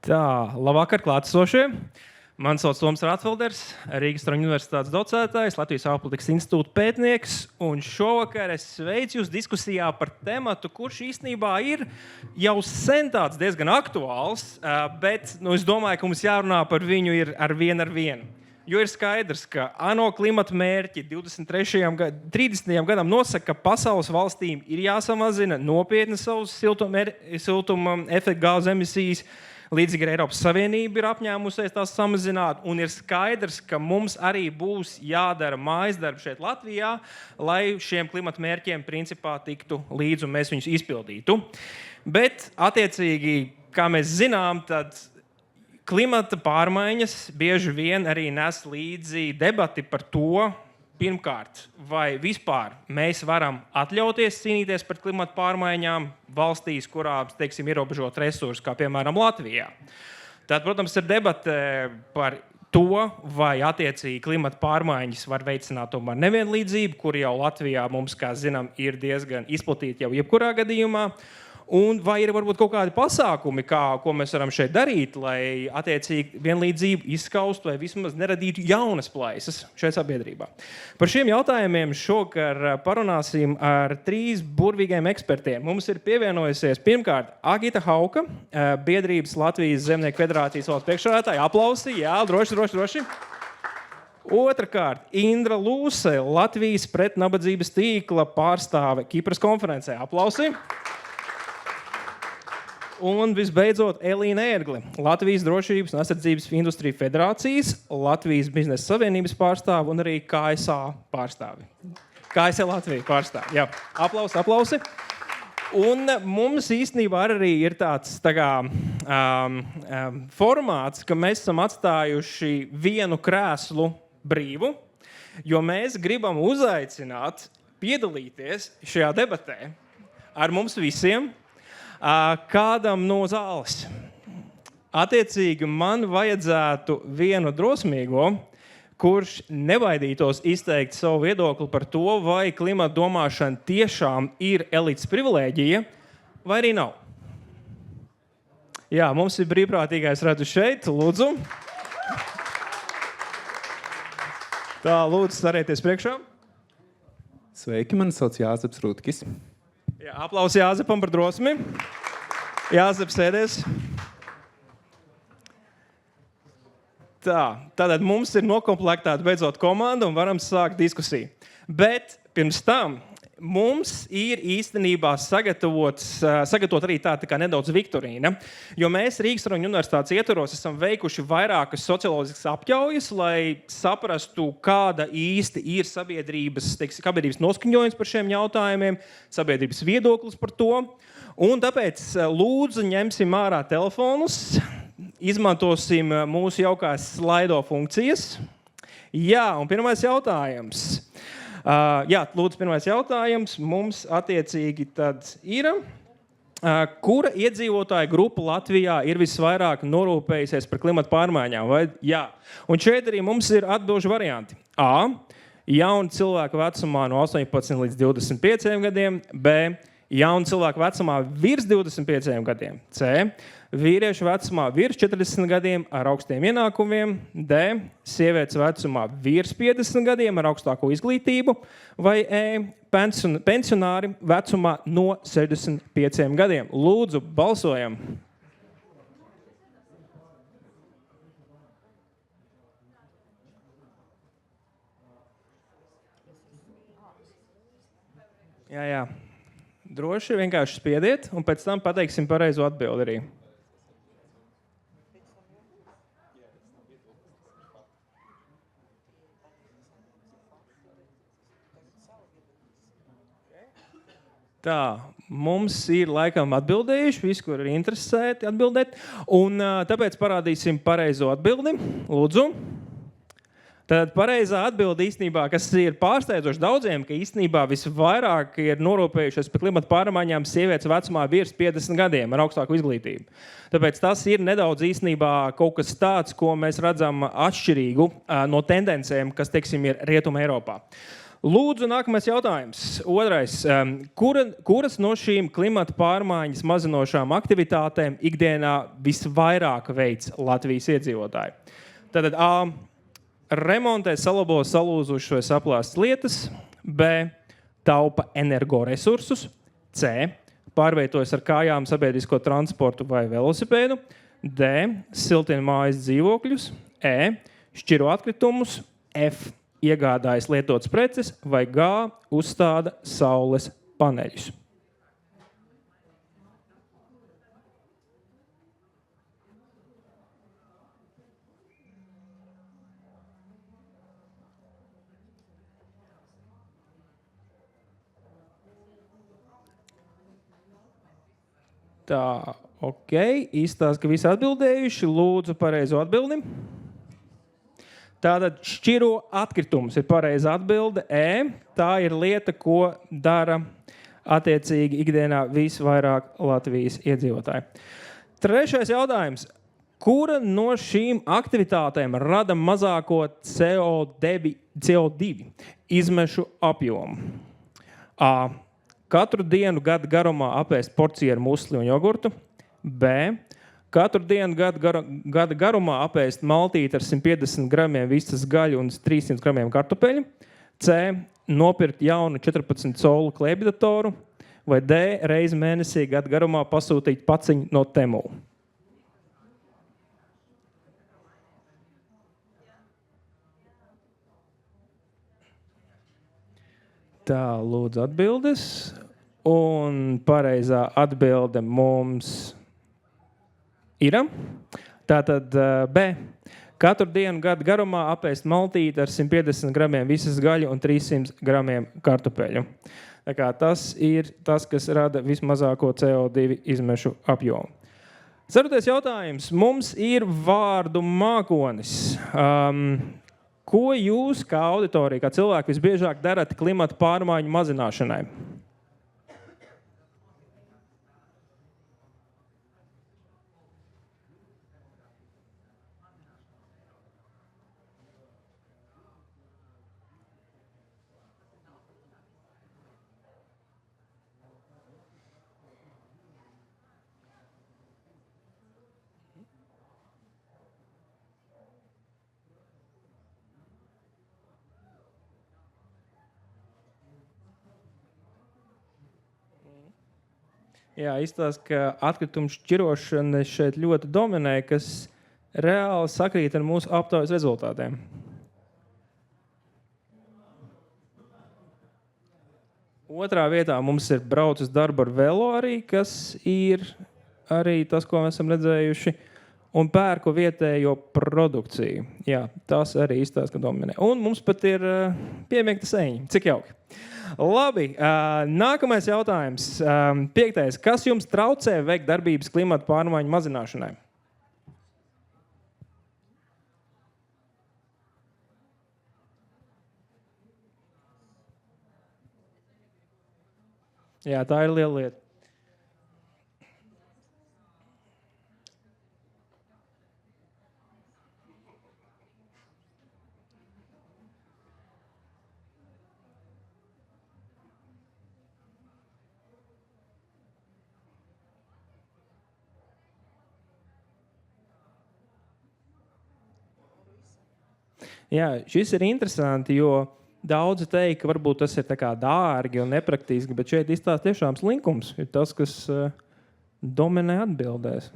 Tā, labvakar, klātesošie. Mani sauc Toms Rātfelders, Rīgas Traņu universitātes docētājs, Latvijas ārpolitikas institūta pētnieks, un šovakar es sveicu jūs diskusijā par tematu, kurš īstenībā ir jau sen tāds diezgan aktuāls, bet es domāju, ka mums jārunā par viņu ir ar vienu. Jo ir skaidrs, ka ANO klimata mērķi 30. gadam nosaka, ka pasaules valstīm ir jāsamazina nopietni savus siltuma efekta gāzu emisijas. Līdzīgi arī Eiropas Savienība ir apņēmusies tās samazināt, un ir skaidrs, ka mums arī būs jādara mājas darbi šeit Latvijā, lai šiem klimata mērķiem principā tiktu līdz un mēs viņus izpildītu. Bet, attiecīgi, kā mēs zinām, tad klimata pārmaiņas bieži vien arī nes līdzi debati par to, pirmkārt, vai vispār mēs varam atļauties cīnīties pret klimata pārmaiņām valstīs, kurās, teiksim, ierobežot resursus, kā piemēram Latvijā. Tad, protams, ir debate par to, vai attiecīgi klimata pārmaiņas var veicināt tomēr nevienlīdzību, kur jau Latvijā mums, kā zinām, ir diezgan izplatīta jau jebkurā gadījumā. Un vai ir varbūt kaut kādi pasākumi, ko mēs varam šeit darīt, lai attiecīgi vienlīdzību izskaustu vai vismaz neradītu jaunas plaisas šeit sabiedrībā. Par šiem jautājumiem šokar parunāsim ar 3 burvīgiem ekspertiem. Mums ir pievienojusies pirmkārt Agita Hauka, biedrības Latvijas Zemnieku federācijas valsts priekšsēdētāja. Aplausi, jā, droši. Otrakārt, Indra Lūse, Latvijas pretnabadzības tīkla pārstāve Kipras konferencē. Aplausi. Un visbeidzot, Elīna Ērgli, Latvijas drošības un aizsardzības industrija federācijas, Latvijas biznesa savienības pārstāve un arī KSA pārstāvi. KSA Latvija pārstāvi, jā. Aplausi. Un mums īstenībā arī ir tāds formāts, ka mēs esam atstājuši vienu krēslu brīvu, jo mēs gribam uzaicināt piedalīties šajā debatē ar mums visiem, kādam no zāles. Attiecīgi man vajadzētu vienu drosmīgo, kurš nebaidītos izteikt savu viedokli par to, vai klimata domāšana tiešām ir elites privilēģija, vai arī nav. Jā, mums ir brīvprātīgais redzu šeit, lūdzu. Tā, lūdzu, starieties priekšā. Sveiki, mani sauc Jāzeps Rudkis. Jā, aplausi Jāzepam par drosmi. Jāzep, sēdies. Tā, tātad mums ir nokomplektēta beidzot komanda un varam sākt diskusiju. Bet pirms tam mums ir īstenībā sagatavot arī tā kā nedaudz viktorīna, jo mēs Rīgas Traņu universitātes ietvaros esam veikuši vairākas socioloģiskas apļaujas, lai saprastu, kāda īsti ir sabiedrības noskaņojums par šiem jautājumiem, sabiedrības viedoklis par to. Un tāpēc lūdzu ņemsim ārā telefonus, izmantosim mūsu jaukās slaido funkcijas. Jā, un pirmais jautājums. Pirmais jautājums mums attiecīgi tad ir, kura iedzīvotāja grupa Latvijā ir visvairāk norūpējusies par klimata pārmaiņām? Jā. Un šeit arī mums ir atbilžu varianti. A. Jauni cilvēku vecumā no 18 līdz 25 gadiem. B. Jauni cilvēku vecumā virs 25 gadiem. C. Vīriešu vecumā virs 40 gadiem ar augstiem ienākumiem. D. Sievietes vecumā virs 50 gadiem ar augstāko izglītību. Vai E. Pensionāri vecumā no 65 gadiem. Lūdzu, balsojam! Jā. Droši vienkārši spiediet, un pēc tam pateiksim pareizo atbildi arī. Tā, mums ir laikam atbildējuši, visi, kur ir interesēti atbildēt, un tāpēc parādīsim pareizo atbildi. Lūdzu. Tad pareizā atbilde īstenībā, kas ir pārsteidzoši daudziem, ka īstenībā visvairāk ir norūpējušies par klimata pārmaiņām sievietes vecumā virs 50 gadiem ar augstāku izglītību. Tāpēc tas ir nedaudz īstenībā kaut kas tāds, ko mēs redzam atšķirīgu no tendencēm, kas, teiksim, ir Rietuma Eiropā. Lūdzu, nākamais jautājums. Otrais. Kuras no šīm klimata pārmaiņas mazinošām aktivitātēm ikdienā visvairāk veids Latvijas iedzīvotāji? Tātad A. Remontē, salabo salūzušas vai saplāstas lietas. B. Taupa energoresursus. C. Pārvietojas ar kājām sabiedrisko transportu vai velosipēdu. D. Siltina mājas dzīvokļus. E. Šķiro atkritumus. F. Iegādājas lietotas preces. Vai G. Uzstāda saules paneļus. Tā, ok. Izstāsta, ka visi atbildējuši. Lūdzu pareizo atbildi. Tātad šķiro atkritumus ir pareiza atbilde. E. Tā ir lieta, ko dara attiecīgi ikdienā visvairāk Latvijas iedzīvotāji. Trešais jautājums. Kura no šīm aktivitātēm rada mazāko CO2 izmešu apjomu? A. Katru dienu gada garumā apēst porciju ar musli un jogurtu. B. Katru dienu gada garumā apēst maltīti ar 150 gramiem vistas gaļu un 300 gramiem kartupeļu. C. Nopirkt jaunu 14 colu klēpjdatoru. Vai D. Reizi mēnesī gada garumā pasūtīt paciņu no Temu. Tā, lūdzu atbildes. Un pareizā atbilde mums ir. Tātad B. Katru dienu gada garumā apēst maltīti ar 150 gramiem visas gaļu un 300 gramiem kartupeļu. Tā kā tas ir tas, kas rada vismazāko CO2 izmešu apjomu. Ceturtais jautājums. Mums ir vārdu mākonis. Ko jūs, kā auditorija, kā cilvēki, visbiežāk darat klimata pārmaiņu mazināšanai? Jā, izstāsta, ka atkritumu šķirošana šeit ļoti dominē, kas reāli sakrīt ar mūsu aptaujas rezultātiem. Otrā vietā mums ir brauc uz darbu ar velo arī, kas ir arī tas, ko mēs esam redzējuši, un pērku vietējo produkciju. Jā, tas arī izstāsta, ka dominē. Un mums pat ir piemiegta sēņa. Cik jauki. Labi, nākamais jautājums. 5. Kas jums traucē veikt darbības klimata pārmaiņu mazināšanai? Jā, tā ir liela lieta. Jā, šis ir interesanti, jo daudzi teikt, ka varbūt tas ir tā kā dārgi un nepraktiski, bet šeit izstāsta tiešām slinkums. Ir tas, kas dominē atbildēs.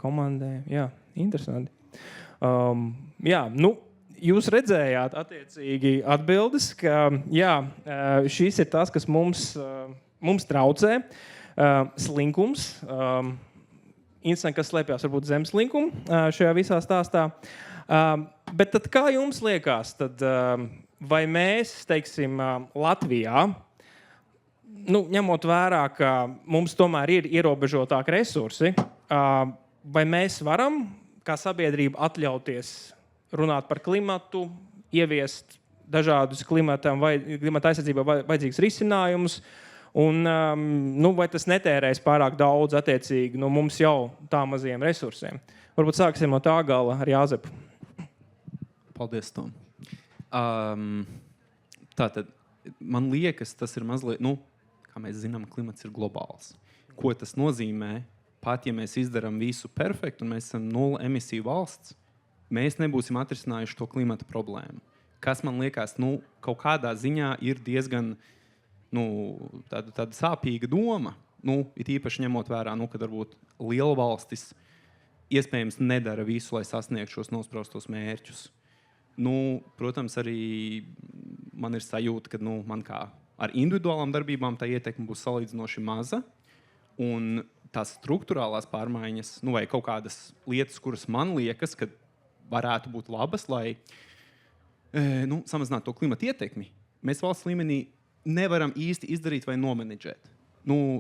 Komandē, jā, interesanti. Jā, nu, jūs redzējāt attiecīgi atbildes, ka jā, šis ir tas, kas mums traucē. Slinkums. Interesanti, kas slēpjas varbūt zem slinkuma šajā visā stāstā. Bet tad kā jums liekas, tad, vai mēs, teiksim, Latvijā, ņemot vērā, ka mums tomēr ir ierobežotāki resursi, vai mēs varam, kā sabiedrība, atļauties runāt par klimatu, ieviest dažādus klimata aizsardzībai vajadzīgus risinājumus, un vai tas netērēs pārāk daudz attiecīgi mums jau tā maziem resursiem? Varbūt sāksim no tā gala ar Jāzepu. Paldies, Tom. Tātad, man liekas, tas ir mazliet, kā mēs zinām, klimats ir globāls. Ko tas nozīmē? Pat ja mēs izdarām visu perfektu un mēs esam nula emisiju valsts, mēs nebūsim atrisinājuši to klimata problēmu. Kas man liekas, kaut kādā ziņā ir diezgan tāda sāpīga doma. It īpaši ņemot vērā, ka varbūt liela valstis iespējams nedara visu, lai sasniegtu šos nospraustos mērķus. Protams, arī man ir sajūta, ka man kā ar individuālām darbībām tā ietekme būs salīdzinoši maza. Un tās struktūrālās pārmaiņas, vai kaut kādas lietas, kuras man liekas, ka varētu būt labas, lai samazinātu to klimata ietekmi, mēs valsts līmenī nevaram īsti izdarīt vai nomenedžēt.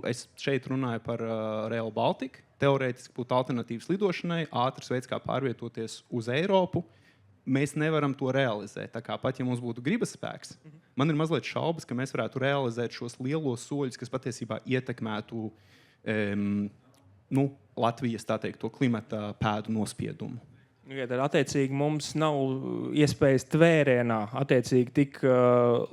Es šeit runāju par Rail Baltica. Teorētiski būtu alternatīvas lidošanai, ātrs veids, kā pārvietoties uz Eiropu. Mēs nevaram to realizēt. Tā kā pat, ja mums būtu gribas spēks, man ir mazliet šaubas, ka mēs varētu realizēt šos lielos soļus, kas patiesībā ietekmētu Latvijas, tā teikt, to klimata pēdu nospiedumu. Tad, attiecīgi, mums nav iespējas tvērienā attiecīgi tik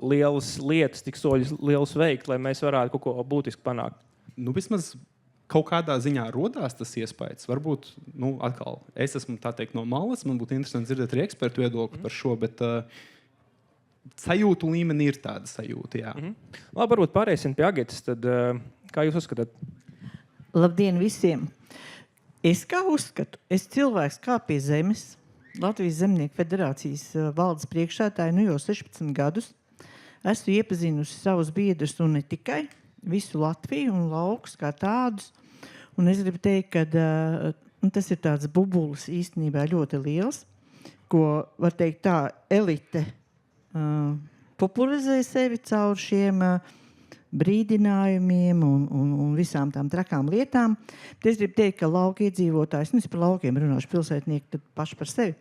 lielas lietas, tik soļus lielus veikt, lai mēs varētu kaut ko būtiski panākt. Vismaz kaut kādā ziņā rodās tas iespējas. Varbūt, atkal, es esmu tā teikt no malas, man būtu interesanti dzirdēt arī ekspertu viedokli par šo, bet sajūtu līmenī ir tāda sajūta, jā. Labi, varbūt pārēsim pie Agitas, tad kā jūs uzskatāt? Labdien visiem! Es kā uzskatu, es cilvēks kā pie zemes, Latvijas Zemnieku federācijas valdes priekšsēdētāja jau 16 gadus. Esmu iepazinusi savus biedrus un ne tikai, visu Latviju un laukus kā tādus. Un es gribu teikt, ka tas ir tāds bubulis īstenībā ļoti liels, ko, var teikt tā, elite popularizē sevi caur šiem brīdinājumiem un visām tām trakām lietām. Bet es gribu teikt, ka lauka iedzīvotājs, es par laukiem runāšu, pilsētnieki tad paši par sevi,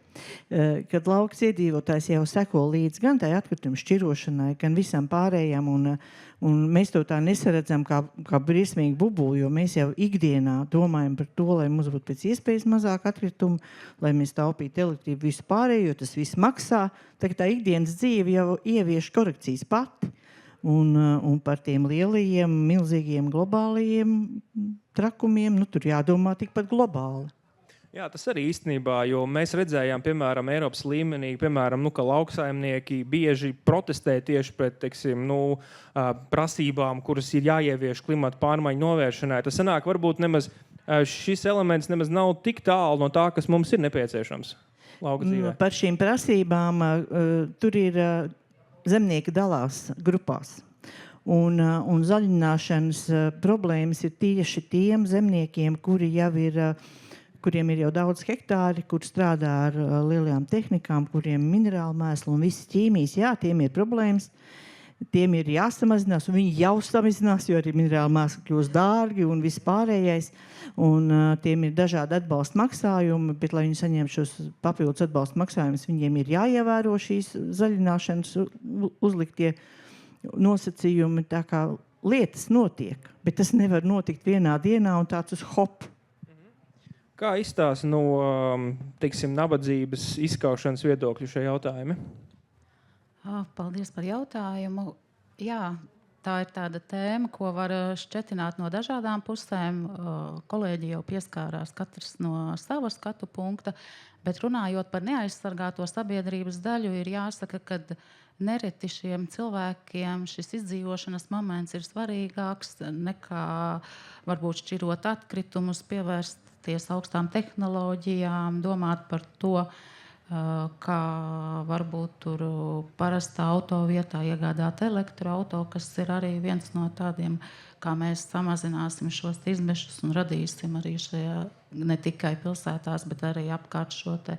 kad laukas iedzīvotājs jau seko līdz gan tai atkritumu šķirošanai, gan visam pārējām, un mēs to tā nesaredzam kā briesmīgi bubuli, jo mēs jau ikdienā domājam par to, lai mums būtu pēc iespējas mazāk atkritumu, lai mēs taupītu elektrību visu pārējo, jo tas viss maksā. Tā ikdienas dzīve jau ievieš korekcijas pati. Un par tiem lielajiem, milzīgiem globālajiem trakumiem, tur jādomā tikpat globāli. Jā, tas arī īstenībā, jo mēs redzējām, piemēram, Eiropas līmenī, ka lauksaimnieki bieži protestē tieši pret, prasībām, kuras ir jāievieš klimata pārmaiņu novēršanai. Tas sanāk, varbūt šis elements nemaz nav tik tālu no tā, kas mums ir nepieciešams lauka dzīvē. Par šīm prasībām tur ir zemnieki dalās grupās. Un zaļināšanas problēmas ir tieši tiem zemniekiem, kuriem ir jau daudz hektāri, kur strādā ar lielajām tehnikām, kuriem minerālu mēslu un visas ķīmijas. Jā, tiem ir problēmas, tiem ir jāsamazinās, un viņi jau samazinās, jo arī minerālu mēslu kļūst dārgi un viss pārējais. Un tiem ir dažādi atbalsta maksājumi, bet, lai viņi saņem šos papildus atbalsta maksājumus, viņiem ir jāievēro šīs zaļināšanas uzliktie nosacījumi. Tā kā lietas notiek, bet tas nevar notikt vienā dienā un tāds uz hopu. Kā izstāsta no nabadzības izskaušanas viedokļu šie jautājumi? Paldies par jautājumu. Jā, tā ir tāda tēma, ko var šķetināt no dažādām pusēm. Kolēģi jau pieskārās katrs no sava skatu punkta, bet runājot par neaizsargāto sabiedrības daļu, ir jāsaka, ka nereti šiem cilvēkiem šis izdzīvošanas moments ir svarīgāks nekā varbūt šķirot atkritumus, pievērsties augstām tehnoloģijām, domāt par to, kā varbūt tur parastā auto vietā iegādāt elektroauto, kas ir arī viens no tādiem, kā mēs samazināsim šos izmešus un radīsim arī šajā ne tikai pilsētās, bet arī apkārt šo te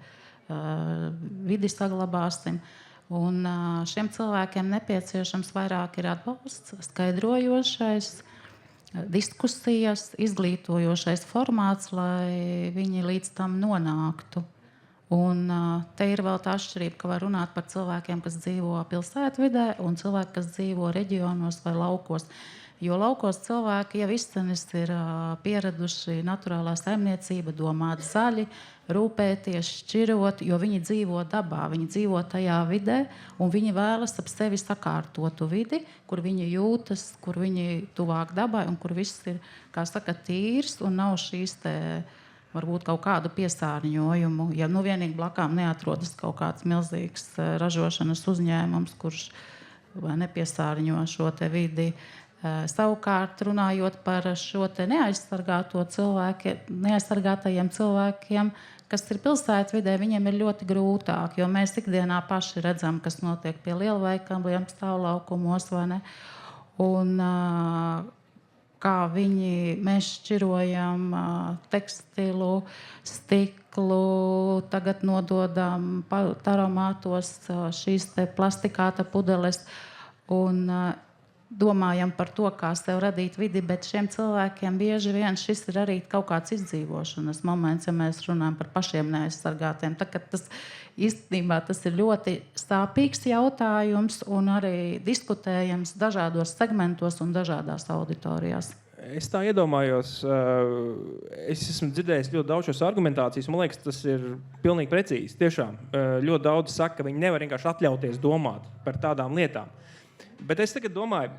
vidi saglabāsim. Un šiem cilvēkiem nepieciešams vairāk ir atbalsts, skaidrojošais, diskusijas, izglītojošais formāts, lai viņi līdz tam nonāktu. Un te ir vēl tā atšķirība, ka var runāt par cilvēkiem, kas dzīvo pilsētvidē un cilvēki, kas dzīvo reģionos vai laukos. Jo laukos cilvēki jau izcenis ir pieraduši naturālā saimniecība, domāt zaļi, rūpēties, šķirot, jo viņi dzīvo dabā, viņi dzīvo tajā vidē, un viņi vēlas ap sevi sakārtotu vidi, kur viņi jūtas, kur viņi tuvāk dabai, un kur viss ir, kā saka, tīrs, un nav šīs te, varbūt kaut kādu piesārņojumu. Ja nu vienīgi blakām neatrodas kaut kāds milzīgs ražošanas uzņēmums, kurš vai nepiesārņo šo te vidi. Savukārt, runājot par šo te neaizsargātajiem cilvēkiem, kas ir pilsētvidē, viņiem ir ļoti grūtāk, jo mēs ikdienā paši redzam, kas notiek pie lielveikaliem, stāvlaukumos, vai ne? Un kā mēs šķirojam tekstilu, stiklu, tagad nododam taromātos šīs te plastikāta pudeles un domājam par to, kā sev radīt vidi, bet šiem cilvēkiem bieži vien šis ir arī kaut kāds izdzīvošanas moments, ja mēs runājam par pašiem neaizsargātiem. Tā, tas īstenībā tas ir ļoti sāpīgs jautājums un arī diskutējams dažādos segmentos un dažādās auditorijās. Es tā iedomājos, es esmu dzirdējis ļoti daudz šos argumentācijas, man liekas, tas ir pilnīgi precīzi. Tiešām ļoti daudz saka, ka viņi nevar vienkārši atļauties domāt par tādām lietām. Bet es tagad domāju,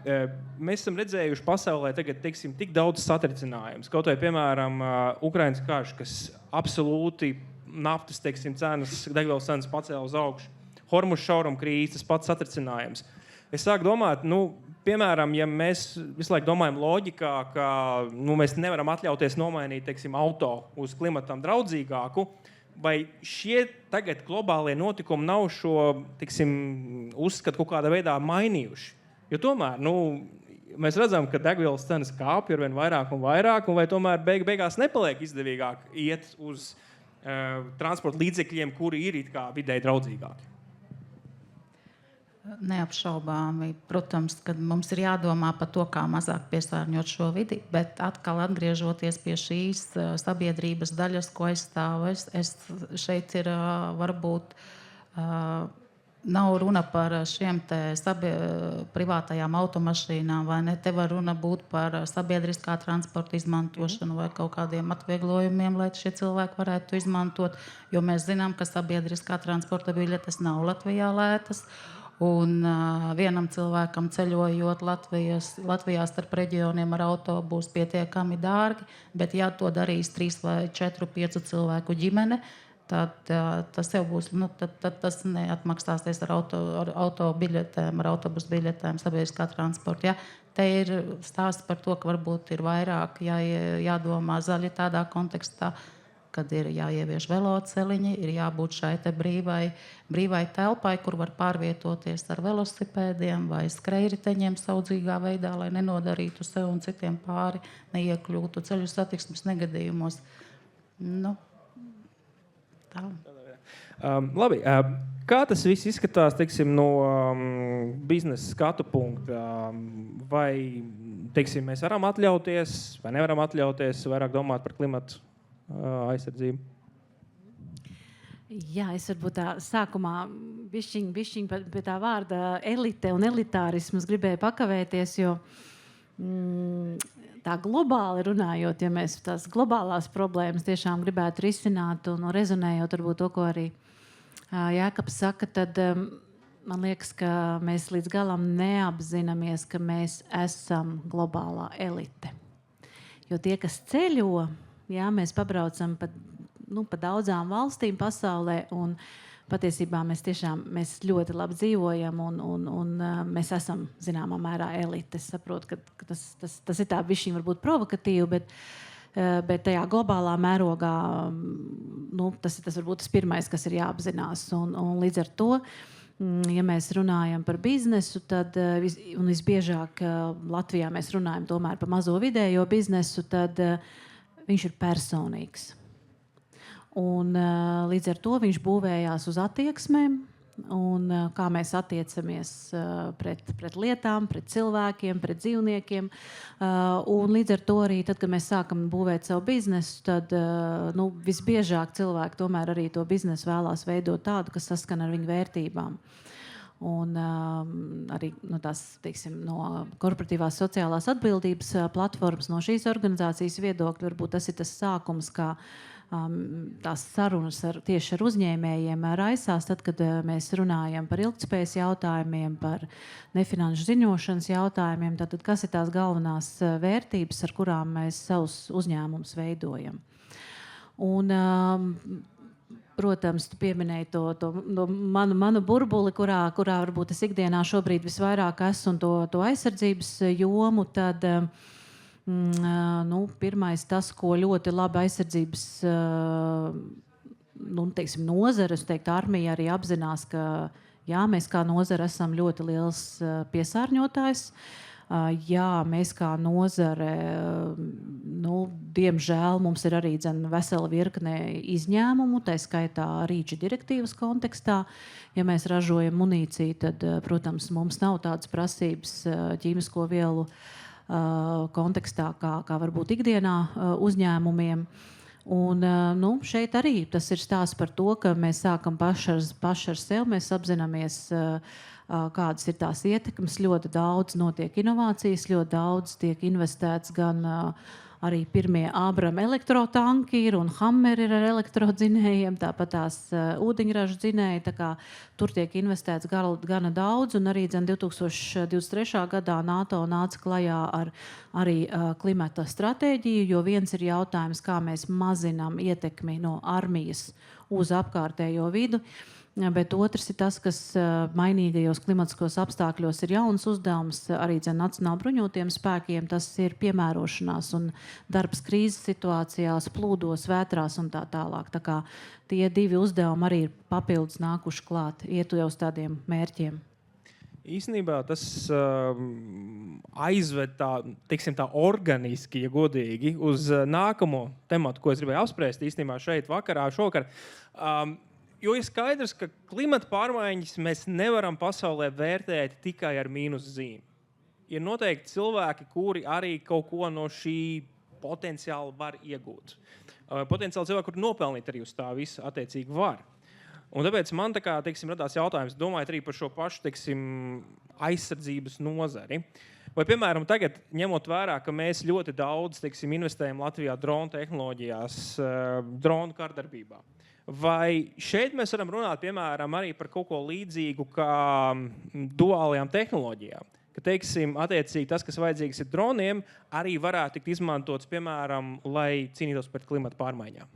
mēs esam redzējuši pasaulē tagad, teiksim, tik daudz satricinājumus. Kaut vai, piemēram, Ukrainas karš, kas absolūti naftas, teiksim, degvielas cenas pacēla uz augšu. Hormuza šauruma krīze, tas pats satricinājums. Es sāku domāt, piemēram, ja mēs visu laiku domājam loģikā, ka mēs nevaram atļauties nomainīt, teiksim, auto uz klimatam draudzīgāku, vai šie tagad globālie notikumi nav šo, teiksim, uzskatu kaut kādā veidā mainījuši? Jo tomēr, mēs redzam, ka degvielas cenas kāpj ar vien vairāk un vairāk, un vai tomēr beigās nepaliek izdevīgāk iet uz transporta līdzekļiem, kuri ir it kā vidēji draudzīgāki? Neapšaubāmi, protams, ka mums ir jādomā par to, kā mazāk piesārņot šo vidi, bet atkal atgriežoties pie šīs sabiedrības daļas, ko aizstāvu, es šeit ir varbūt nav runa par šiem te privātajām automašīnām, vai ne? Te var runa būt par sabiedriskā transporta izmantošanu vai kaut kādiem atvieglojumiem, lai šie cilvēki varētu izmantot, jo mēs zinām, ka sabiedriskā transporta biļetes nav Latvijā lētas. Un vienam cilvēkam ceļojot Latvijā starp reģioniem ar auto būs pietiekami dārgi, bet ja to darīs 3 vai 4, 5 cilvēku ģimene, tad tas jau būs, tad tas neatmaksāsies ar auto biļetēm, ar autobusu biļetēm, sabiedriskā transporta. Ja? Te ir stāsts par to, ka varbūt ir vairāk jādomā zaļi tādā kontekstā, kad ir jāievieš veloceliņi, ir jābūt šai te brīvai telpai, kur var pārvietoties ar velosipēdiem vai skrejriteņiem saudzīgā veidā, lai nenodarītu sev un citiem pāri, neiekļūtu ceļu satiksmes negadījumos. Tā. Labi. Kā tas viss izskatās, teiksim, no biznesa skatu punkta? Vai, teiksim, mēs varam atļauties vai nevaram atļauties vairāk domāt par klimatu aizsardzību? Jā, es varbūt tā sākumā bišķiņ pie tā vārda elite un elitārismus gribēju pakavēties, jo tā globāli runājot, ja mēs tās globālās problēmas tiešām gribētu risināt un rezonējot varbūt to, ko arī Jākabs saka, tad man liekas, ka mēs līdz galam neapzināmies, ka mēs esam globālā elite. Jo tie, kas ceļo, jā, mēs pabraucam pa daudzām valstīm pasaulē, un patiesībā mēs ļoti labi dzīvojam, un mēs esam zināmā mērā elite. Es saprotu, ka tas ir tā bišķiņ varbūt provokatīvi, bet tajā globālā mērogā tas varbūt tas pirmais, kas ir jāapzinās. Un līdz ar to, ja mēs runājam par biznesu, tad un visbiežāk Latvijā mēs runājam tomēr par mazo vidējo biznesu, tad viņš ir personīgs. Un līdz ar to viņš būvējās uz attieksmēm, un kā mēs attiecamies pret lietām, pret cilvēkiem, pret dzīvniekiem. Un līdz ar to arī tad, kad mēs sākam būvēt savu biznesu, tad visbiežāk cilvēki tomēr arī to biznesu vēlās veidot tādu, kas saskan ar viņu vērtībām. Un arī no korporatīvās sociālās atbildības platformas, no šīs organizācijas viedokļa, varbūt tas ir tas sākums, kā tās sarunas tieši ar uzņēmējiem raisās, tad, kad mēs runājam par ilgtspējas jautājumiem, par nefinanšu ziņošanas jautājumiem, tad kas ir tās galvenās vērtības, ar kurām mēs savus uzņēmumus veidojam. Un, protams, tu pieminēji to manu burbuli, kurā varbūt es ikdienā šobrīd visvairāk esmu un to aizsardzības jomu, tad pirmais tas, ko ļoti labi aizsardzības nozares, armija arī apzinās, ka jā, mēs kā nozare esam ļoti liels piesārņotājs. Jā, mēs kā nozare, diemžēl mums ir arī vesela virkne izņēmumu, tā skaitā REACH direktīvas kontekstā. Ja mēs ražojam munīciju, tad, protams, mums nav tādas prasības ķīmisko vielu kontekstā, kā varbūt ikdienā uzņēmumiem. Un, šeit arī tas ir stāsts par to, ka mēs sākam paši ar sevi, mēs apzināmies, kādas ir tās ietekmes. Ļoti daudz notiek inovācijas, ļoti daudz tiek investēts gan arī pirmie Ābram elektrotanki ir un Hammer ir ar elektrodzinējiem, tāpat tās ūdeņraža dzinēji, tā kā tur tiek investēts gana daudz, un arī 2023. gadā NATO nāca klajā ar arī klimata stratēģiju, jo viens ir jautājums, kā mēs mazinām ietekmi no armijas uz apkārtējo vidu, bet otrs ir tas, kas mainīgajos klimatiskos apstākļos ir jauns uzdevums arī nacionāli bruņotajiem spēkiem. Tas ir piemērošanās un darbs krīzes situācijās, plūdos, vētrās un tā tālāk. Tā kā tie divi uzdevumi arī ir papildus nākuši klāt, iet jau uz tādiem mērķiem. Īstenībā tas aizved tā organiski, ja godīgi, uz nākamo tematu, ko es gribēju apspriest īstenībā šeit šovakar. Jo ir skaidrs, ka klimata pārmaiņas mēs nevaram pasaulē vērtēt tikai ar mīnuszīmi. Ir noteikti cilvēki, kuri arī kaut ko no šī potenciāli var iegūt. Potenciāli cilvēki, kuri nopelnīt arī uz tā visu attiecīgi var. Un tāpēc man radās jautājums, domājot arī par šo pašu aizsardzības nozari. Vai, piemēram, tagad, ņemot vērā, ka mēs ļoti daudz investējam Latvijā dronu tehnoloģijās, dronu kārdarbībā, vai šeit mēs varam runāt, piemēram, arī par kaut ko līdzīgu kā duālajām tehnoloģijām? Ka, attiecīgi tas, kas vajadzīgs ir droniem, arī varētu tikt izmantots, piemēram, lai cīnītos pret klimata pārmaiņām.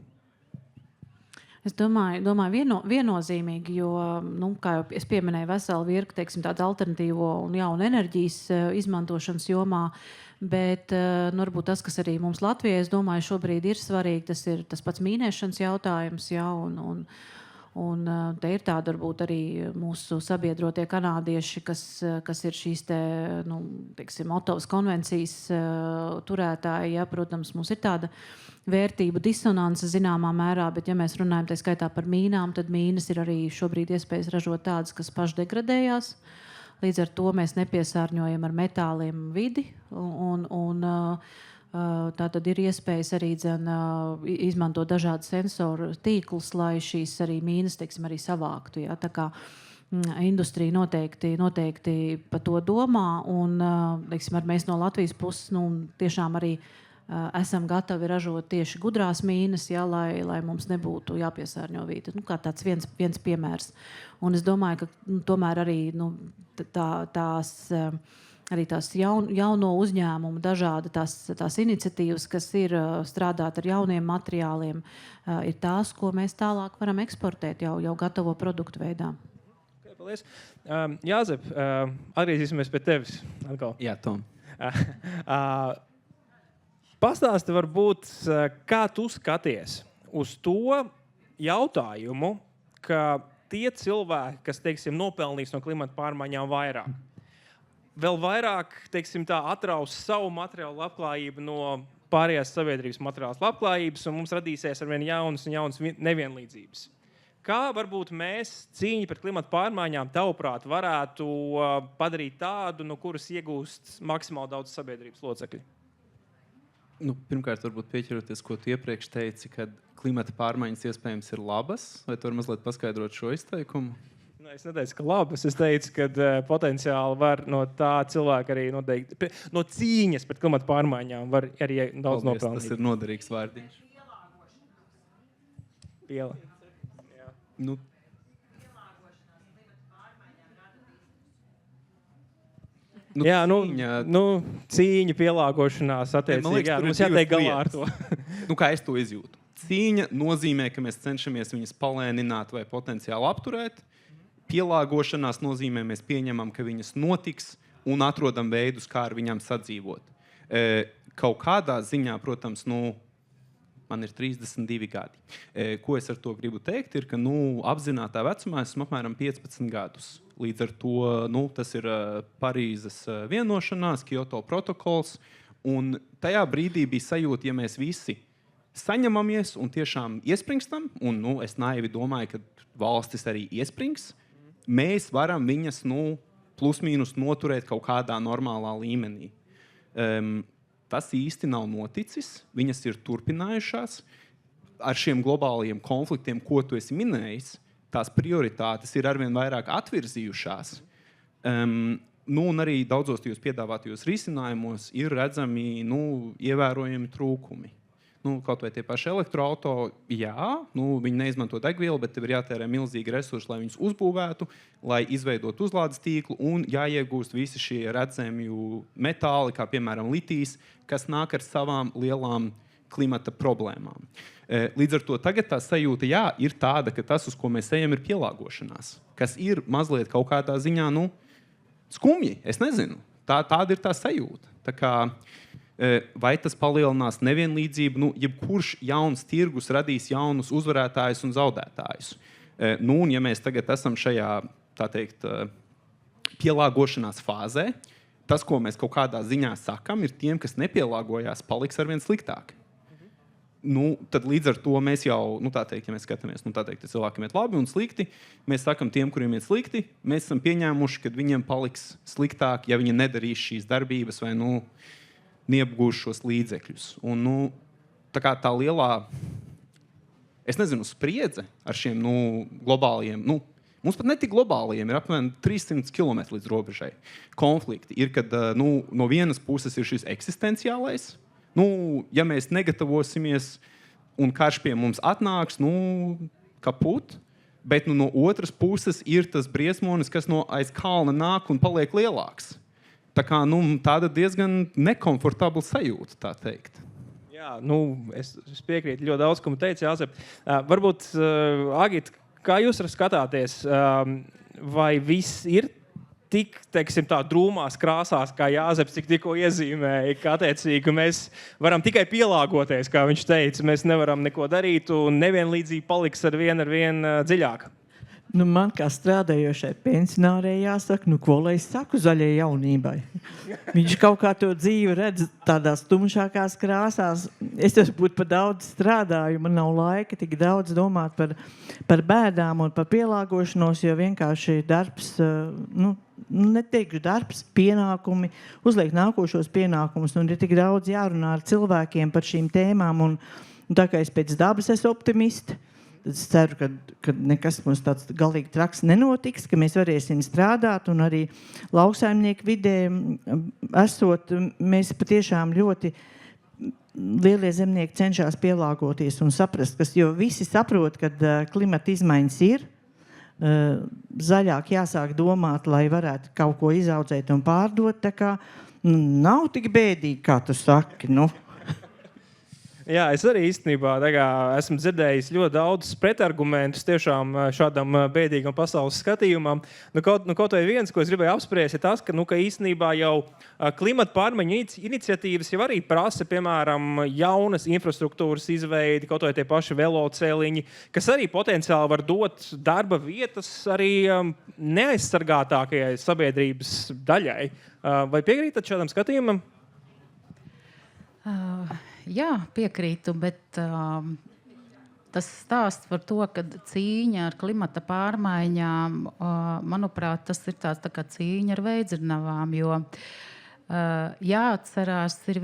Es domāju viennozīmīgi, jo, kā jau es pieminēju, veselu virkni tādu alternatīvo un jaunu enerģijas izmantošanas jomā, bet varbūt tas, kas arī mums Latvijā, es domāju, šobrīd ir svarīgi, tas ir tas pats mīnēšanas jautājums, ja, un te ir tāda varbūt arī mūsu sabiedrotie kanādieši, kas ir šīs Ottavas konvencijas turētāji, ja, protams, mums ir tāda vērtību disonance zināmā mērā, bet ja mēs runājam tā skaitā par mīnām, tad mīnas ir arī šobrīd iespējas ražot tādas, kas pašdegradējās. Līdz ar to mēs nepiesārņojam ar metāliem vidi, un tā tad ir iespējas arī izmantot dažādu sensoru tīklus, lai šīs arī mīnas, arī savāktu. Ja? Tā kā industrija noteikti par to domā, un mēs no Latvijas puses tiešām arī esam gatavi ražot tieši gudrās mīnas, ja, lai mums nebūtu jāpiesārņo vide. Kā tāds viens piemērs. Un es domāju, ka tomēr arī tās jauno uzņēmumu, dažādi tās iniciatīvas, kas ir strādāt ar jauniem materiāliem, ir tās, ko mēs tālāk varam eksportēt jau gatavo produktu veidā. Okay, paldies. Jāzep, atgriezīsimies pie tevis atkal. Jā, Tom. Pastāsti varbūt, kā tu skaties uz to jautājumu, ka tie cilvēki, kas, nopelnīs no klimata pārmaiņām vairāk, vēl vairāk, atraus savu materiālu labklājību no pārējās sabiedrības materiālas labklājības, un mums radīsies arvien jaunas un jaunas nevienlīdzības. Kā varbūt mēs cīņu pret klimata pārmaiņām, tavuprāt, varētu padarīt tādu, no kuras iegūst maksimāli daudz sabiedrības locekļu? Pirmkārt, varbūt pieķeroties, ko tu iepriekš teici, ka klimata pārmaiņas iespējams ir labas, vai tu vari mazliet paskaidrot šo izteikumu? Es neteicu, ka labi. Es teicu, ka potenciāli var no tā cilvēka arī noteikti, no cīņas pret klimatu pārmaiņām var arī daudz nopelnīt. Tas ir noderīgs vārdiņš. Nu, cīņa, pielāgošanās, attiecīgi. Jā, mums jātiek galā ar to. Kā es to izjūtu? Cīņa nozīmē, ka mēs cenšamies viņas palēnināt vai potenciāli apturēt. Pielāgošanās nozīmē, mēs pieņemam, ka viņas notiks un atrodam veidus, kā ar viņām sadzīvot. Kaut kādā ziņā, protams, man ir 32 gadi. Ko es ar to gribu teikt, ir, ka apzinātā vecumā esmu apmēram 15 gadus. Līdz ar to tas ir Parīzes vienošanās, Kyoto protokols. Un tajā brīdī bija sajūta, ja mēs visi saņemamies un tiešām iespringstam, un es naivi domāju, ka valstis arī iesprings, mēs varam viņas plus mīnus noturēt kaut kādā normālā līmenī. Tas īsti nav noticis. Viņas ir turpinājušās ar šiem globālajiem konfliktiem, ko tu esi minējis. Tās prioritātes ir arvien vairāk atvirzījušās. Un arī daudzos tajos piedāvātajos risinājumos ir redzami ievērojami trūkumi. Kaut vai tie paši elektroauto, viņi neizmanto degvielu, bet tev ir jātērē milzīgi resursi, lai viņus uzbūvētu, lai izveidotu uzlādes tīklu un jāiegūst visi šie redzamju metāli, kā piemēram litijs, kas nāk ar savām lielām klimata problēmām. Līdz ar to tagad tā sajūta, ir tāda, ka tas, uz ko mēs ejam, ir pielāgošanās, kas ir mazliet kaut kādā ziņā, skumji, es nezinu. Tāda ir tā sajūta. Tā kā vai tas palielinās nevienlīdzību, jebkurš jauns tirgus radīs jaunus uzvarētājus un zaudētājus. Un ja mēs tagad esam šajā, tā teikt, pielāgošanās fāzē, tas, ko mēs kaut kādā ziņā sakam, ir tiem, kas nepielāgojās, paliks arvien sliktāk. Tad līdz ar to mēs jau, ja mēs skatāmies, cilvēkiem iet labi un slikti, mēs sakam tiem, kuriem iet slikti, mēs esam pieņēmuši, ka viņiem paliks sliktāk, ja viņi nedarīs šīs darbības vai, neapgūs šos līdzekļus. Un, tā lielā, es nezinu, spriedze ar šiem globālajiem, mums pat ne tik globālajiem, ir apmēram 300 km līdz robežai. Konflikti ir, kad no vienas puses ir šis eksistenciālais, ja mēs negatavosimies un karš pie mums atnāks, kaput, bet no otras puses ir tas briesmonis, kas no aiz kalna nāk un paliek lielāks. Tā kā tāda diezgan nekomfortabla sajūta, tā teikt. Jā, es piekrītu ļoti daudz, ko man teica Jāzep. Varbūt, Agita, kā jūs skatāties, vai viss ir tik, teiksim, tā drūmās krāsās, kā Jāzeps tikko iezīmēja, ka attiecīgi mēs varam tikai pielāgoties, kā viņš teica, mēs nevaram neko darīt un nevienlīdzība paliks ar vien dziļāk. Man kā strādājošai pensionārei jāsaka, ko lai es saku zaļai jaunībai. Viņš kaut kā to dzīvi redz tādās tumšākās krāsās. Es varbūt par daudz strādāju, man nav laika tik daudz domāt par bēdām un par pielāgošanos, jo vienkārši darbs, neteikšu darbs, pienākumi, uzliek nākošos pienākumus, un ir tik daudz jārunā ar cilvēkiem par šīm tēmām, un tā kā es pēc dabas esmu optimisti, es ceru, ka nekas mums tāds galīgi traks nenotiks, ka mēs varēsim strādāt, un arī lauksaimnieku vidē esot, mēs patiešām ļoti lielie zemnieki cenšas pielāgoties un saprast, jo visi saprot, ka klimata izmaiņas ir, zaļāk jāsāk domāt, lai varētu kaut ko izaudzēt un pārdot, tā kā nav tik bēdīgi, kā tu saki, Jā, es arī īstenībā esmu dzirdējis ļoti daudz pretargumentus tiešām šādam bēdīgam pasaules skatījumam. Kaut vai viens, ko es gribēju apspriest, ir tas, ka īstenībā jau klimata pārmaiņu iniciatīvas jau arī prasa, piemēram, jaunas infrastruktūras izveidi, kaut vai tie paši veloceliņi, kas arī potenciāli var dot darba vietas arī neaizsargātākajai sabiedrības daļai. Vai piekrītat šādam skatījumam? Jā, piekrītu, bet tas stāsts par to, ka cīņa ar klimata pārmaiņām, manuprāt, tas ir tāds tā kā cīņa ar veidzirnavām, jo jāatcerās ir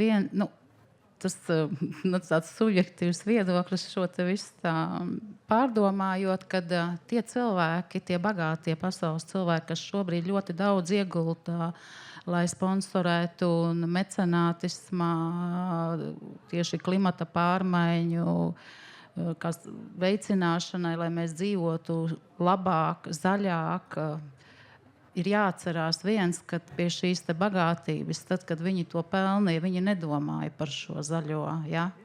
tāds subjektīvs viedoklis šo te visu tā pārdomājot, kad tie cilvēki, tie bagātie pasaules cilvēki, kas šobrīd ļoti daudz iegulda, lai sponsorētu un mecenātismā tieši klimata pārmaiņu veicināšanai, lai mēs dzīvotu labāk, zaļāk, ir jāatcerās viens, ka pie šīs te bagātības, tad, kad viņi to pelnīja, viņi nedomāja par šo zaļo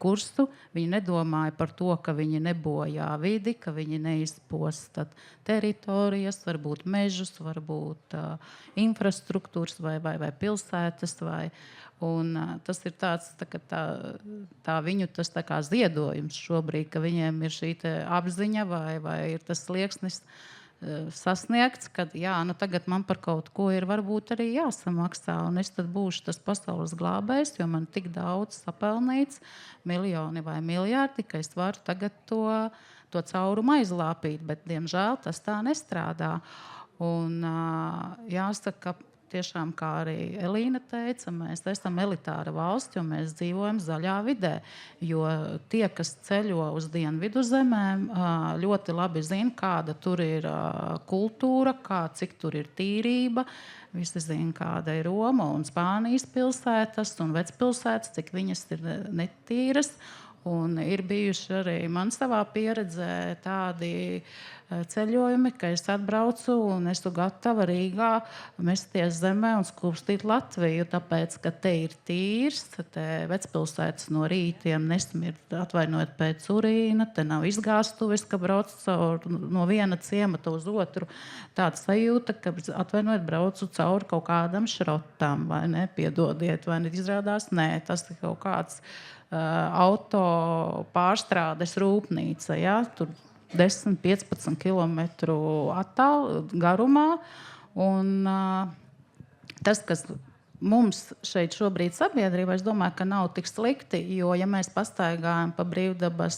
kursu, viņi nedomāja par to, ka viņi nebojā vidi, ka viņi neizposta teritorijas, varbūt mežus, varbūt infrastruktūras vai pilsētas. Un tas ir tāds, tā viņu tas tā kā ziedojums šobrīd, ka viņiem ir šī te apziņa vai ir tas slieksnis sasniegts, ka tagad man par kaut ko ir varbūt arī jāsamaksā, un es tad būšu tas pasaules glābējs, jo man tik daudz sapelnīts, miljoni vai miljardi, ka es varu tagad to caurumu aizlāpīt, bet, diemžēl, tas tā nestrādā. Un jāsaka, tiešām, kā arī Elīna teica, mēs esam elitāra valsts, jo mēs dzīvojam zaļā vidē. Jo tie, kas ceļo uz dienvidu zemēm, ļoti labi zina, kāda tur ir kultūra, cik tur ir tīrība. Visi zina, kāda ir Roma un Spānijas pilsētas un vecpilsētas, cik viņas ir netīras. Un ir bijuši arī man savā pieredzē tādi ceļojumi, ka es atbraucu un esmu gatava Rīgā mesties zemē un skūpstīt Latviju, tāpēc, ka te ir tīrs, te vecpilsētas no rītiem nesmirt, atvainojot pēc urīna, te nav izgāstuves, ka brauc no viena ciemata uz otru. Tāda sajūta, ka atvainojot braucu cauri kaut kādam šrotam, vai ne, piedodiet, vai ne, izrādās, nē, tas ir kaut kāds auto pārstrādes rūpnīca, tur 10-15 kilometru garumā. Un tas, kas mums šeit šobrīd sabiedrībā, es domāju, ka nav tik slikti, jo, ja mēs pastaigājam pa brīvdabas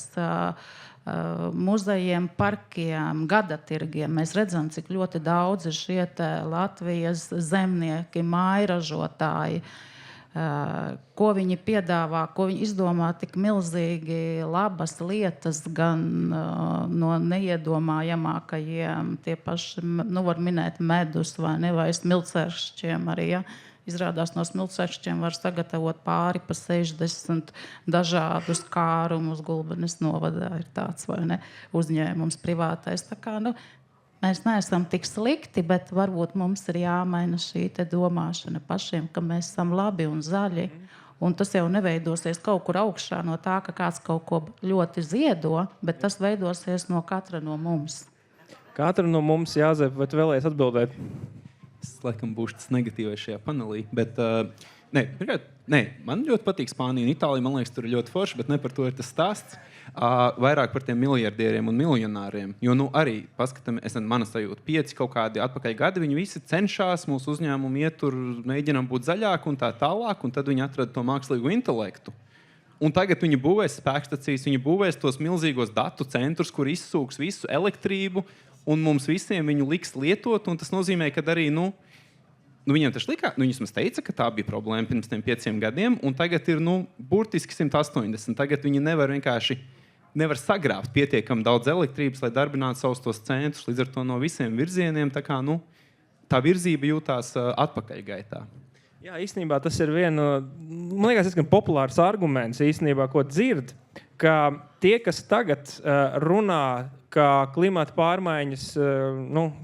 muzejiem, parkiem, gadatirgiem, mēs redzam, cik ļoti daudz ir šie Latvijas zemnieki, mājražotāji, ko viņi piedāvā, ko viņi izdomā tik milzīgi labas lietas, gan no neiedomājamākajiem, tie paši, var minēt medus vai smilcēršķiem arī, Izrādās no smilcēršķiem var sagatavot pāri pa 60 dažādus kārumus. Gulbenes novadā ir tāds, vai ne, uzņēmums privātais. Tā kā, mēs neesam tik slikti, bet varbūt mums ir jāmaina šī te domāšana pašiem, ka mēs esam labi un zaļi. Un tas jau neveidosies kaut kur augšā no tā, ka kāds kaut ko ļoti ziedo, bet tas veidosies no katra no mums. Katra no mums, Jāzep, vai tu vēlējies atbildēt? Es laikam būšu tas negatīvais šajā panelī, bet man ļoti patīk Spānija un Itālija. Man liekas, tur ir ļoti forši, bet ne par to ir tas stāsts. Vairāk par tiem miljardieriem un miljonāriem. Jo arī, paskatāmies, mana sajūta, 5 kaut kādi atpakaļ gadi, viņi visi cenšas mūsu uzņēmumu iet tur, mēģinām būt zaļāk un tā tālāk, un tad viņi atrada to mākslīgo intelektu. Un tagad viņi būvēs spēkstacijas, viņi būvēs tos milzīgos datu centrus, kur izsūks visu elektrību, un mums visiem viņu liks lietot, un tas nozīmē, ka arī, viņiem taču likās, viņus teica, ka tā bija problēma pirms tiem 5 gadiem, un tagad ir, burtiski 180. Tagad viņi nevar sagrābt pietiekami daudz elektrības, lai darbinātu savus tos centrus, līdz ar to no visiem virzieniem, tā kā, tā virzība jūtās atpakaļgaitā. Jā, īstenībā tas ir man liekas, diezgan populārs arguments, īstenībā, ko dzird, ka tie, kas tagad runā, ka klimata pārmaiņas,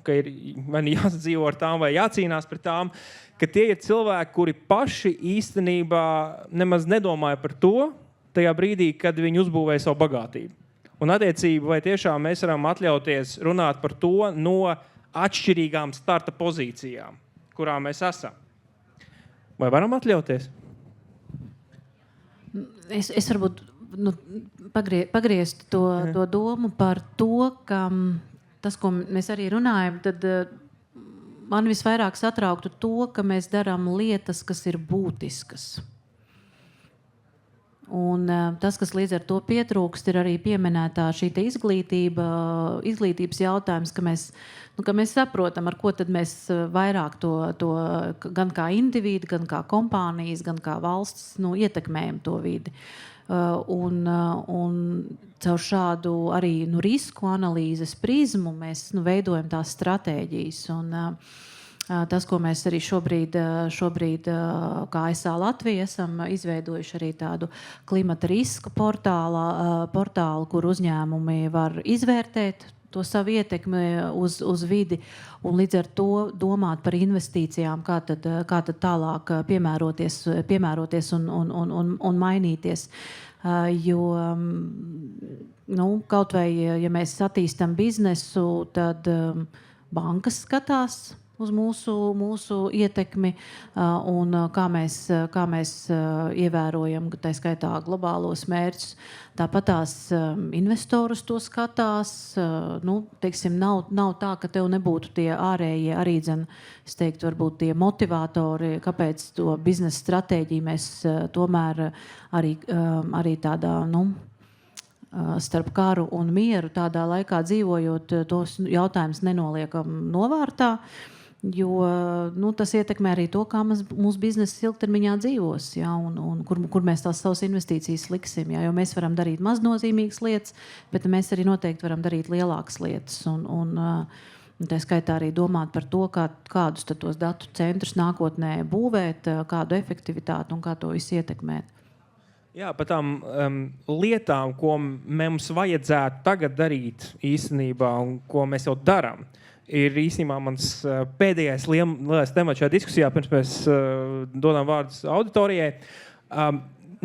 ka ir vai jāsadzīvo ar tām vai jācīnās pret tām, ka tie ir cilvēki, kuri paši īstenībā nemaz nedomāja par to tajā brīdī, kad viņi uzbūvēja savu bagātību. Un attiecīgi, vai tiešām mēs varam atļauties runāt par to no atšķirīgām starta pozīcijām, kurā mēs esam? Vai varam atļauties? Es varbūt pagriezt to domu par to, ka tas, ko mēs arī runājam, tad man visvairāk satrauktu to, ka mēs darām lietas, kas ir būtiskas. Un tas, kas līdz ar to pietrūkst, ir arī pieminētā šī izglītības jautājums, ka mēs saprotam, ar ko tad mēs vairāk to gan kā individi, gan kā kompānijas, gan kā valsts ietekmējam to vidi. Un caur šādu arī risku analīzes prizmu mēs veidojam tās stratēģijas. Un, tas, ko mēs arī šobrīd kā ASA Latvija esam izveidojuši arī tādu klimata risku portālu, kur uzņēmumi var izvērtēt to savu ietekmi uz vidi un līdz ar to domāt par investīcijām, kā tad tālāk piemēroties un mainīties. Jo kaut vai, ja mēs attīstam biznesu, tad bankas skatās uz mūsu ietekmi un kā mēs ievērojam, tā skaitā globālos mērķus. Tāpat tās investorus to skatās. Teiksim, nav tā, ka tev nebūtu tie ārējie arī, es teiktu, varbūt tie motivatori, kāpēc to biznesa stratēģiju mēs tomēr arī tādā, starp karu un mieru tādā laikā dzīvojot, tos jautājumus nenoliekam novārtā. Jo tas ietekmē arī to, kā mūsu biznesa ilgtermiņā dzīvos, ja, un kur mēs tās savas investīcijas liksim. Ja, jo mēs varam darīt maznozīmīgas lietas, bet mēs arī noteikti varam darīt lielākas lietas. Un tā skaitā arī domāt par to, kādus tos datu centrus nākotnē būvēt, kādu efektivitāti un kā to visu ietekmēt. Jā, par tām lietām, ko mums vajadzētu tagad darīt īstenībā un ko mēs jau darām. Ir īstenībā mans pēdējais lielais temats šajā diskusijā, pirms mēs dodam vārdus auditorijai.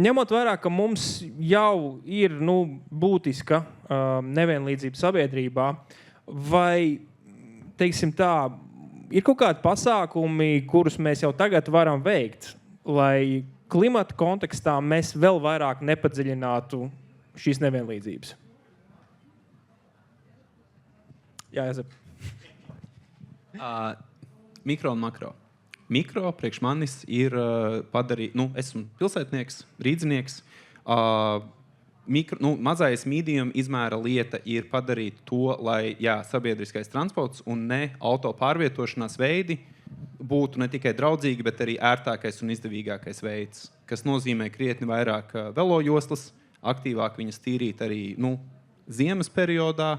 Ņemot vērā, ka mums jau ir būtiska nevienlīdzība sabiedrībā, vai, teiksim tā, ir kaut kādi pasākumi, kurus mēs jau tagad varam veikt, lai klimata kontekstā mēs vēl vairāk nepadziļinātu šīs nevienlīdzības? Jā, Jēzep. Mikro un makro. Mikro priekš manis ir padarīt, esmu pilsētnieks, rīdzinieks. Mazais medium izmēra lieta ir padarīt to, lai sabiedriskais transports un ne auto pārvietošanās veidi būtu ne tikai draudzīgi, bet arī ērtākais un izdevīgākais veids, kas nozīmē krietni vairāk velojoslas, aktīvāk viņas tīrīt arī ziemas periodā,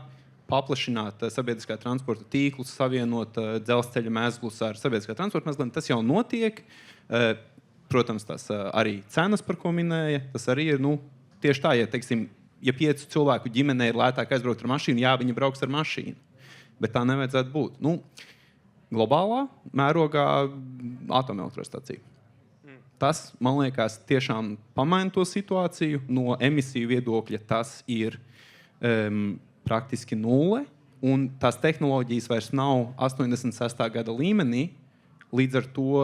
paplašināt sabiedriskā transporta tīklus, savienot dzelzceļa mezglus ar sabiedriskā transporta mezgliem. Tas jau notiek. Protams, tas arī cenas, par ko minēja. Tas arī ir tieši tā, ja 5 cilvēku ģimenē ir lētāk aizbraukt ar mašīnu, viņi brauks ar mašīnu. Bet tā nevajadzētu būt. Globālā mērogā atomelektrostacija. Tas, man liekas, tiešām pamaina to situāciju. No emisiju viedokļa tas ir praktiski nulle, un tās tehnoloģijas vairs nav 86. gada līmenī. Līdz ar to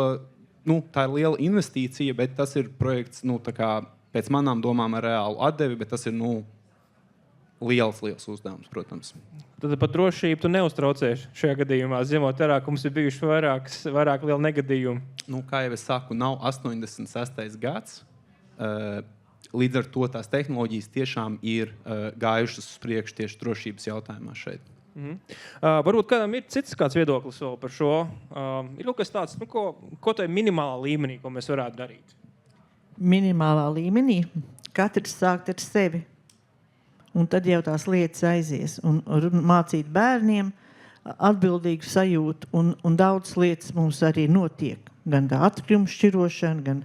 tā ir liela investīcija, bet tas ir projekts, pēc manām domām ar reālu atdevi, bet tas ir liels uzdevums, protams. Tad par drošību tu neuztraucies šajā gadījumā, ņemot vērā, ka mums ir bijuši vairāk lieli negadījumi. Kā jau es saku, nav 86. gads. Līdz ar to tās tehnoloģijas tiešām ir gājušas uz priekšu tieši drošības jautājumā šeit. Varbūt kādam ir kāds viedoklis vēl par šo. Ir kaut kas tāds, ko tā ir minimālā līmenī, ko mēs varētu darīt? Minimālā līmenī katrs sākt ar sevi. Un tad jau tās lietas aizies. Un mācīt bērniem atbildīgu sajūtu. Un daudz lietas mums arī notiek. Gan tā atkritumu šķirošana,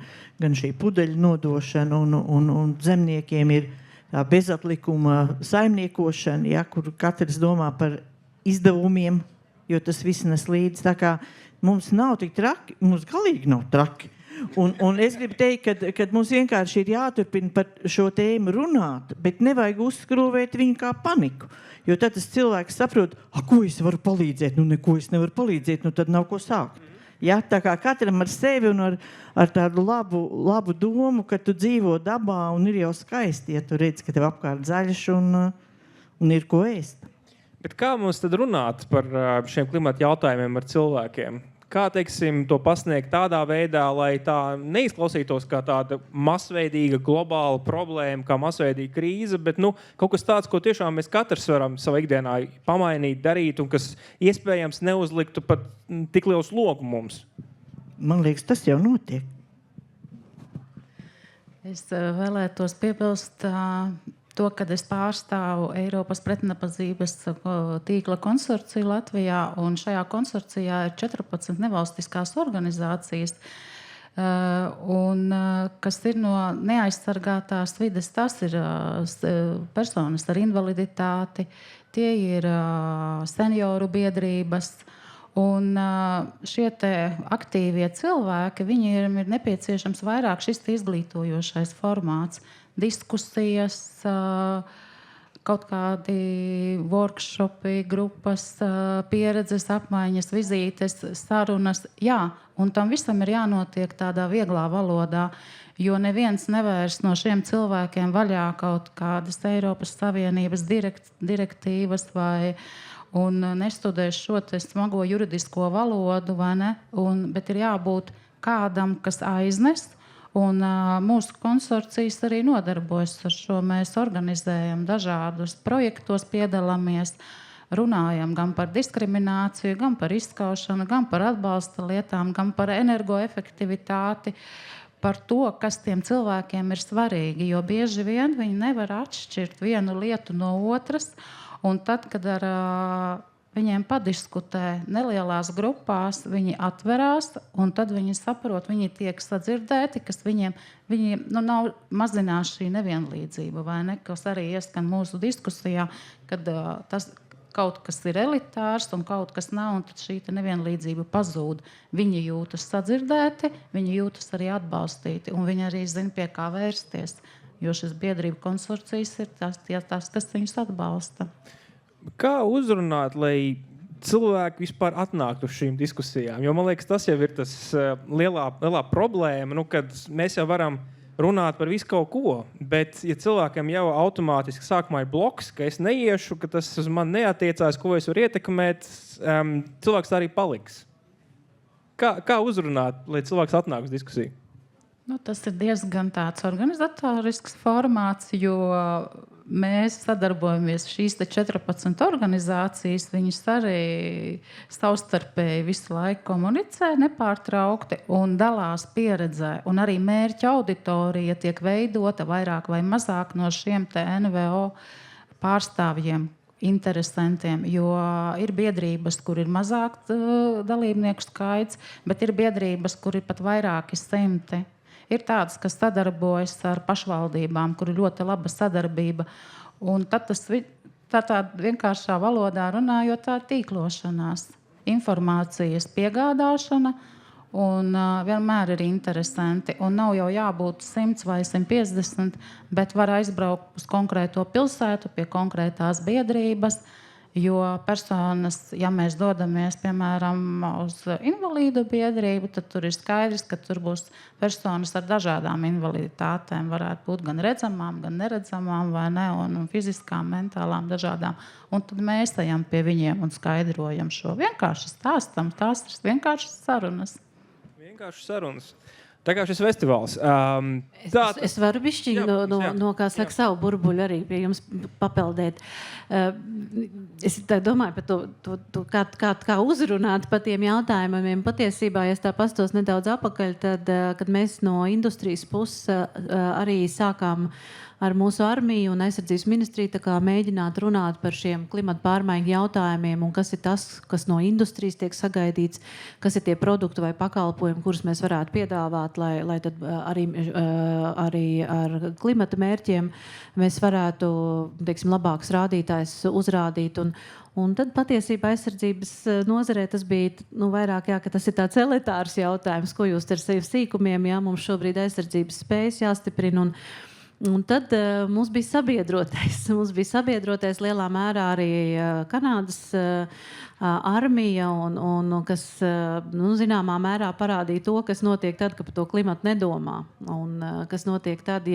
gan šī pudeļu nodošana. Un zemniekiem ir tā bezatlikuma saimniekošana, kur katrs domā par izdevumiem, jo tas viss nes līdzi. Tā kā mums nav tik traki, mums galīgi nav traki. Un es gribu teikt, ka mums vienkārši ir jāturpina par šo tēmu runāt, bet nevajag uzskrūvēt viņu kā paniku. Jo tad tas cilvēks saprot, ko es varu palīdzēt, neko es nevaru palīdzēt, tad nav ko sākt. Ja? Tā kā katram ar sevi un ar tādu labu domu, ka tu dzīvo dabā un ir jau skaisti, ja tu redz, ka tev apkārt zaļš un ir ko ēst. Bet kā mums tad runāt par šiem klimata jautājumiem ar cilvēkiem? kā teiksim, to pasniegt tādā veidā, lai tā neizklausītos kā tāda masveidīga globāla problēma, kā masveidīga krīze, bet kaut kas tāds, ko tiešām mēs katrs varam savā ikdienā pamainīt, darīt, un kas iespējams neuzliktu pat tik lielu slogu mums. Man liekas, tas jau notiek. Es vēlētos piebilst to, kad es pārstāvu Eiropas pretnabadzības tīkla konsorciju Latvijā, un šajā konsorcijā ir 14 nevalstiskās organizācijas, un kas ir no neaizsargātās vides, tas ir personas ar invaliditāti, tie ir senioru biedrības, un šie te aktīvie cilvēki, viņiem ir nepieciešams vairāk šis izglītojošais formāts, diskusijas, kaut kādi workshopi, grupas, pieredzes apmaiņas, vizītes, sarunas. Jā, un tam visam ir jānotiek tādā vieglā valodā, jo neviens nevērs no šiem cilvēkiem vaļā kaut kādas Eiropas Savienības direktīvas un nestudēs šo te smago juridisko valodu, vai ne? Bet ir jābūt kādam, kas aiznes. Un mūsu konsorcijas arī nodarbojas ar šo. Mēs organizējam dažādus projektos, piedalāmies, runājam gan par diskrimināciju, gan par izskaušanu, gan par atbalsta lietām, gan par energoefektivitāti, par to, kas tiem cilvēkiem ir svarīgi. Jo bieži vien viņi nevar atšķirt vienu lietu no otras. Un tad, kad ar viņiem padiskutē nelielās grupās, viņi atverās, un tad viņi saprot, viņi tiek sadzirdēti, kas viņiem nav mazinās šī nevienlīdzība, vai ne? Kas arī ieskan mūsu diskusijā, kad tas kaut kas ir elitārs un kaut kas nav, un tad šī nevienlīdzība pazūd. Viņi jūtas sadzirdēti, viņi jūtas arī atbalstīti, un viņi arī zina, pie kā vērsties, jo šis biedrību konsorcijas ir tas, kas viņus atbalsta. Kā uzrunāt, lai cilvēki vispār atnāktu uz šīm diskusijām? Jo man liekas, tas jau ir tas lielā problēma, kad mēs jau varam runāt par visu kaut ko, bet ja cilvēkam jau automātiski sākumā ir bloks, ka es neiešu, ka tas uz mani neatiecās, ko es varu ietekmēt, cilvēks tā arī paliks. Kā uzrunāt, lai cilvēks atnāk uz diskusiju? Tas ir diezgan tāds organizatorisks formāts, jo mēs sadarbojamies šīs 14 organizācijas, viņas arī savstarpēji visu laiku komunicē nepārtraukti un dalās pieredzē. Un arī mērķa auditorija tiek veidota vairāk vai mazāk no šiem te NVO pārstāvjiem, interesantiem, jo ir biedrības, kur ir mazāk dalībnieku skaits, bet ir biedrības, kur ir pat vairāki simti. Ir tādas, kas sadarbojas ar pašvaldībām, kur ir ļoti laba sadarbība. Un tad tā vienkāršā valodā runājot, tā tīklošanās, informācijas piegādāšana, un vienmēr ir interesanti. Un nav jau jābūt 100 vai 150, bet var aizbraukt uz konkrēto pilsētu, pie konkrētās biedrības. Jo personas, ja mēs dodamies, piemēram, uz invalīdu biedrību, tad tur ir skaidrs, ka tur būs personas ar dažādām invaliditātēm. Varētu būt gan redzamām, gan neredzamām, vai ne, un fiziskām, mentālām dažādām. Un tad mēs ejam pie viņiem un skaidrojam šo. Vienkārši stāstam, tās ir vienkāršas sarunas. Vienkārši sarunas. Tā kā šis festivāls. Es varu bišķiņ no kā saka, savu burbuļu arī pie jums papeldēt. Es domāju par to kā uzrunāt par tiem jautājumiem. Patiesībā, ja es tā pastos nedaudz apakaļ, tad, kad mēs no industrijas puses arī sākām ar mūsu armiju un aizsardzības ministriju mēģināt runāt par šiem klimata pārmaiņu jautājumiem un kas ir tas, kas no industrijas tiek sagaidīts, kas ir tie produkti vai pakalpojumi, kurus mēs varētu piedāvāt, lai tad arī ar klimata mērķiem mēs varētu, teiksim, labākus rādītājus uzrādīt. Un tad patiesībā aizsardzības nozarē tas bija vairāk, ka tas ir tāds elitārs jautājums, ko jūs ar sevi sīkumiem, mums šobrīd aizsardzības spējas jāstiprina. Un tad mums bija sabiedrotais. Mums bija sabiedrotais lielā mērā arī Kanādas armija, un kas zināmā mērā parādīja to, kas notiek tad, kad par to klimatu nedomā. Un kas notiek tad,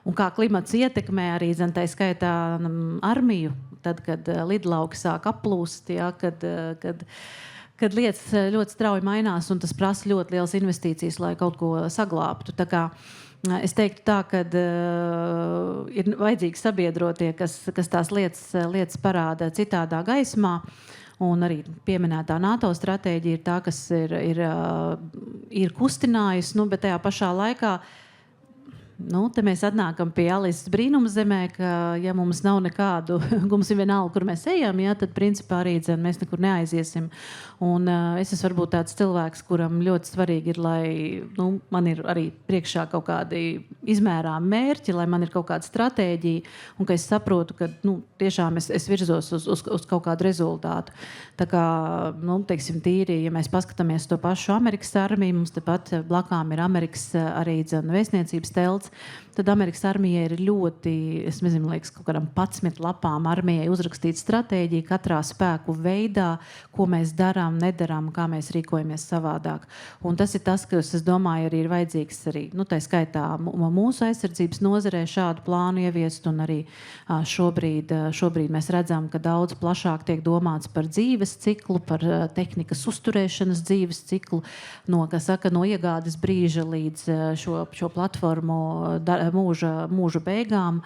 un kā klimats ietekmē arī tai skaitā armiju, tad, kad lidlauki sāk aplūst, kad kad lietas ļoti strauji mainās un tas prasa ļoti lielas investīcijas, lai kaut ko saglābtu. Tā kā es teiktu tā, ka ir vajadzīgi sabiedrotie, kas tās lietas parāda citādā gaismā. Un arī pieminētā NATO stratēģija ir tā, kas ir kustinājusi, bet tajā pašā laikā te mēs atnākam pie Alises brīnuma zemē, ka ja mums nav nekādu, mums ir vienalga, kur mēs ejam, tad principā arī mēs nekur neaiziesim. Un es esmu varbūt tāds cilvēks, kuram ļoti svarīgi ir, lai man ir arī priekšā kaut kādi izmērām mērķi, lai man ir kaut kāda stratēģija un ka es saprotu, ka tiešām es virzos uz kaut kādu rezultātu. Tā kā, teiksim, tīri, ja mēs paskatāmies to pašu Amerikas armiju, mums tepat blakām ir Amerikas arī vēstniecības telts, tad Amerikas armijai ir ļoti, es nezinu, liekas, kaut kādām 11 lapām armijai uzrakstīta stratēģija katrā spēku veidā, ko mēs darām, nedarām, kā mēs rīkojamies savādāk. Un tas ir tas, kas, es domāju, arī ir vajadzīgs arī, tā skaitā mūsu aizsardzības nozarē šādu plānu ieviest, un arī šobrīd mēs redzam, ka daudz plašāk tiek domāts par dzīves ciklu, par tehnikas uzturēšanas dzīves ciklu, no iegādes brīža līdz šo platformu mūža beigām.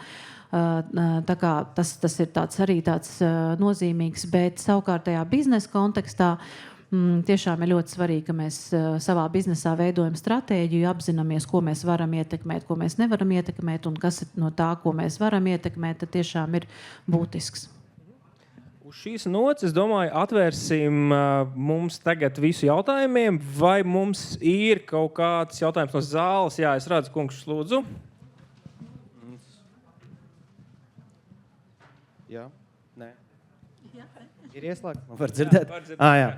Tā kā tas ir arī tāds nozīmīgs, bet savukārtajā biznesa kontekstā tiešām ir ļoti svarīgi, ka mēs savā biznesā veidojam stratēģiju, apzināmies, ko mēs varam ietekmēt, ko mēs nevaram ietekmēt, un kas no tā, ko mēs varam ietekmēt, tad tiešām ir būtisks. Uz šīs nots, es domāju, atvērsim mums tagad visu jautājumiem, vai mums ir kaut kāds jautājums no zāles? Jā, es redzu, kungs, lūdzu. Jā, nē. Ir ieslēgts, man var dzirdēt? Jā.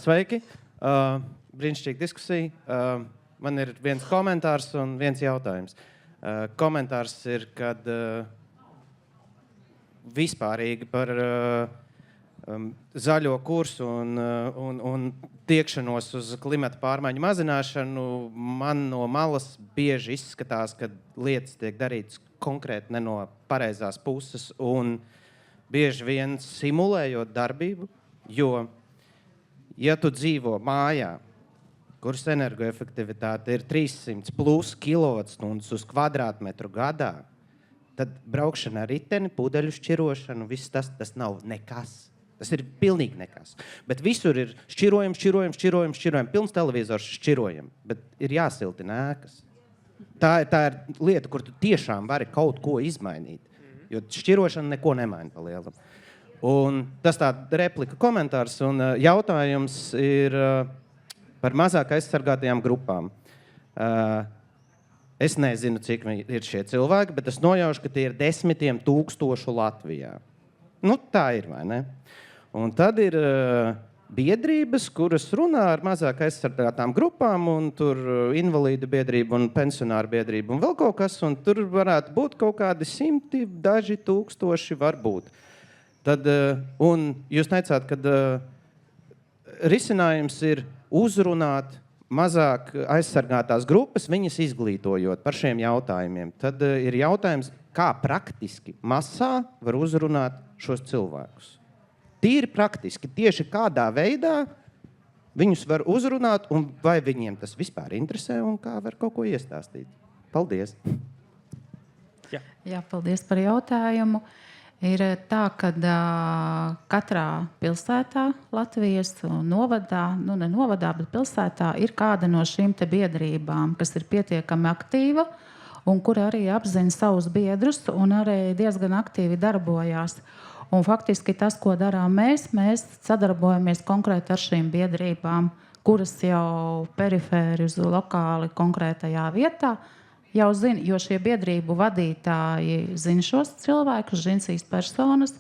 Sveiki, brīnišķīga diskusija. Man ir viens komentārs un viens jautājums. Komentārs ir, kad vispārīgi par zaļo kursu un tiekšanos uz klimata pārmaiņu mazināšanu, man no malas bieži izskatās, ka lietas tiek darītas konkrēti ne no pareizās puses un bieži vien simulējot darbību, jo, ja tu dzīvo mājā, kuras energoefektivitāte ir 300 plus kilovatstundas uz kvadrātmetru gadā, tad braukšana ar riteni, pudeļu šķirošanu, viss tas nav nekas. Tas ir pilnīgi nekas. Bet visur ir šķirojam, pilns televizors šķirojam, bet ir jāsiltina ēkas. Tā ir lieta, kur tu tiešām vari kaut ko izmainīt, jo šķirošana neko nemaina pa lielam. Un tas tā replika komentārs un jautājums ir par mazāk aizsargātajām grupām. Es nezinu, cik ir šie cilvēki, bet es nojaušu, ka tie ir 10 000 Latvijā. Tā ir, vai ne? Un tad ir biedrības, kuras runā ar mazāk aizsargātām grupām, un tur invalīdu biedrība un pensionāru biedrība un vēl kaut kas, un tur varētu būt kaut kādi 100, daži 1000 varbūt. Tad, un jūs teicāt, ka risinājums ir uzrunāt mazāk aizsargātās grupas, viņas izglītojot par šiem jautājumiem. Tad ir jautājums, kā praktiski masā var uzrunāt šos cilvēkus. Tīri praktiski, tieši kādā veidā viņus var uzrunāt un vai viņiem tas vispār interesē un kā var kaut ko iestāstīt. Paldies! Jā, paldies par jautājumu. Ir tā, ka katrā pilsētā Latvijas novadā, ne novadā, bet pilsētā ir kāda no šīm te biedrībām, kas ir pietiekami aktīva un kur arī apzina savus biedrus un arī diezgan aktīvi darbojās. Un faktiski tas, ko darām mēs sadarbojamies konkrēti ar šīm biedrībām, kuras jau perifēri uz lokāli konkrētajā vietā jau zina, jo šie biedrību vadītāji zina šos cilvēkus, zina šīs personas,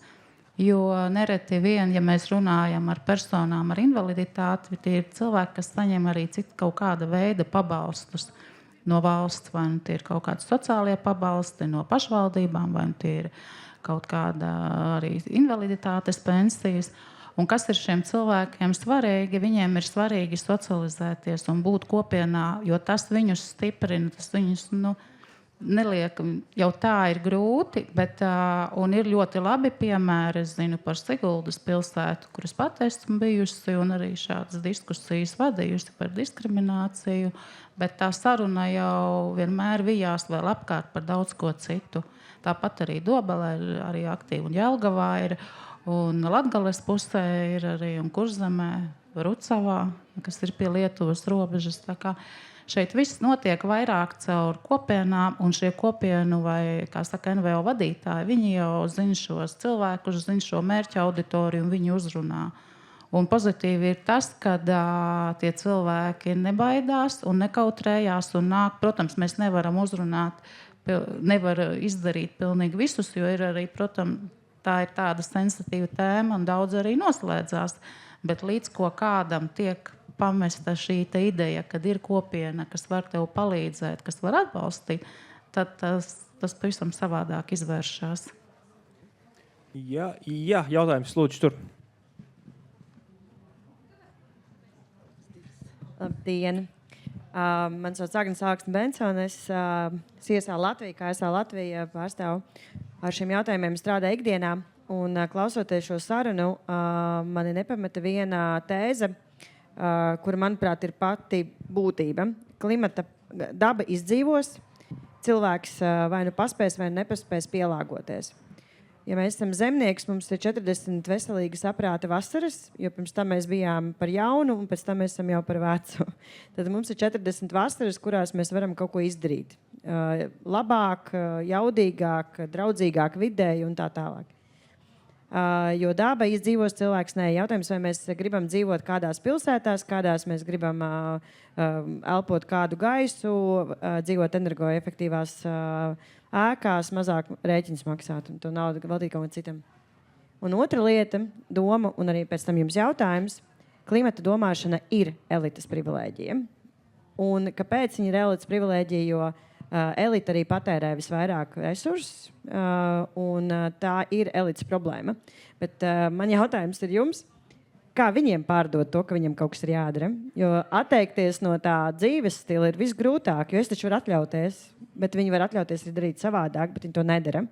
jo nereti vien, ja mēs runājam ar personām ar invaliditāti, tie ir cilvēki, kas saņem arī kaut kāda veida pabalstus no valsts, vai nu tie ir kaut kādi sociālie pabalsti no pašvaldībām, vai nu tie ir kaut kāda arī invaliditātes pensijas. Un kas ir šiem cilvēkiem svarīgi? Viņiem ir svarīgi socializēties un būt kopienā, jo tas viņus stiprina, tas viņus neliekam, jau tā ir grūti, bet un ir ļoti labi piemēri. Es zinu par Siguldas pilsētu, kuras pat esmu bijusi un arī šādas diskusijas vadījusi par diskrimināciju, bet tā saruna jau vienmēr vijās vēl apkārt par daudz ko citu. Tāpat arī Dobelē ir arī aktīva un Jelgavā ir, un Latgales pusē ir arī un Kurzemē, Rucavā, kas ir pie Lietuvas robežas. Tā kā šeit viss notiek vairāk caur kopienām, un šie kopienu vai, kā saka, NVO vadītāji, viņi jau zina šos cilvēkus, zina šo mērķa auditoriju un viņi uzrunā. Un pozitīvi ir tas, ka tie cilvēki nebaidās un nekautrējās un nāk. Protams, mēs nevaram uzrunāt, nevar izdarīt pilnīgi visus, jo ir arī, protams, tā ir tāda sensitīva tēma un daudz arī noslēdzās. Bet līdz ko kādam tiek pamesta šī ideja, kad ir kopiena, kas var tev palīdzēt, kas var atbalstīt, tad tas pavisam savādāk izvēršas. Jā, jautājums lūdzu tur. Labdien! Man sauc Agnes Āksne Bensone. Es CSA Latviju, kā Sā Latvija pārstāvu ar šiem jautājumiem strādāju ikdienā. Un klausoties šo sarunu, mani nepameta viena tēze, kura, manuprāt, ir pati būtība. Klimata daba izdzīvos, cilvēks vai nu paspēs, vai nepaspēs pielāgoties. Ja mēs esam zemnieks, mums ir 40 veselīgas aprāta vasaras, jo pirms tam mēs bijām par jaunu, un pēc tam mēs esam jau par vecu. Tad mums ir 40 vasaras, kurās mēs varam kaut ko izdarīt. Labāk, jaudīgāk, draudzīgāk vidēji un tā tālāk. Jo daba izdzīvos, cilvēks nē. Jautājums, vai mēs gribam dzīvot kādās pilsētās, kādās mēs gribam elpot kādu gaisu, dzīvot energoefektīvās ēkās, mazāk rēķins maksāt un to naudu veltīt kaut kam citam. Un otra lieta, doma, un arī pēc tam jums jautājums, klimata domāšana ir elites privilēģija. Un kāpēc viņa ir elites privilēģija? Jo elite arī patērē visvairāk resursus, un tā ir elites problēma. Bet man jautājums ir jums, kā viņiem pārdot to, ka viņiem kaut kas ir jādara? Jo atteikties no tā dzīves stila ir visgrūtāk, jo es taču varu atļauties, bet viņi var atļauties arī darīt savādāk, bet viņi to nedara.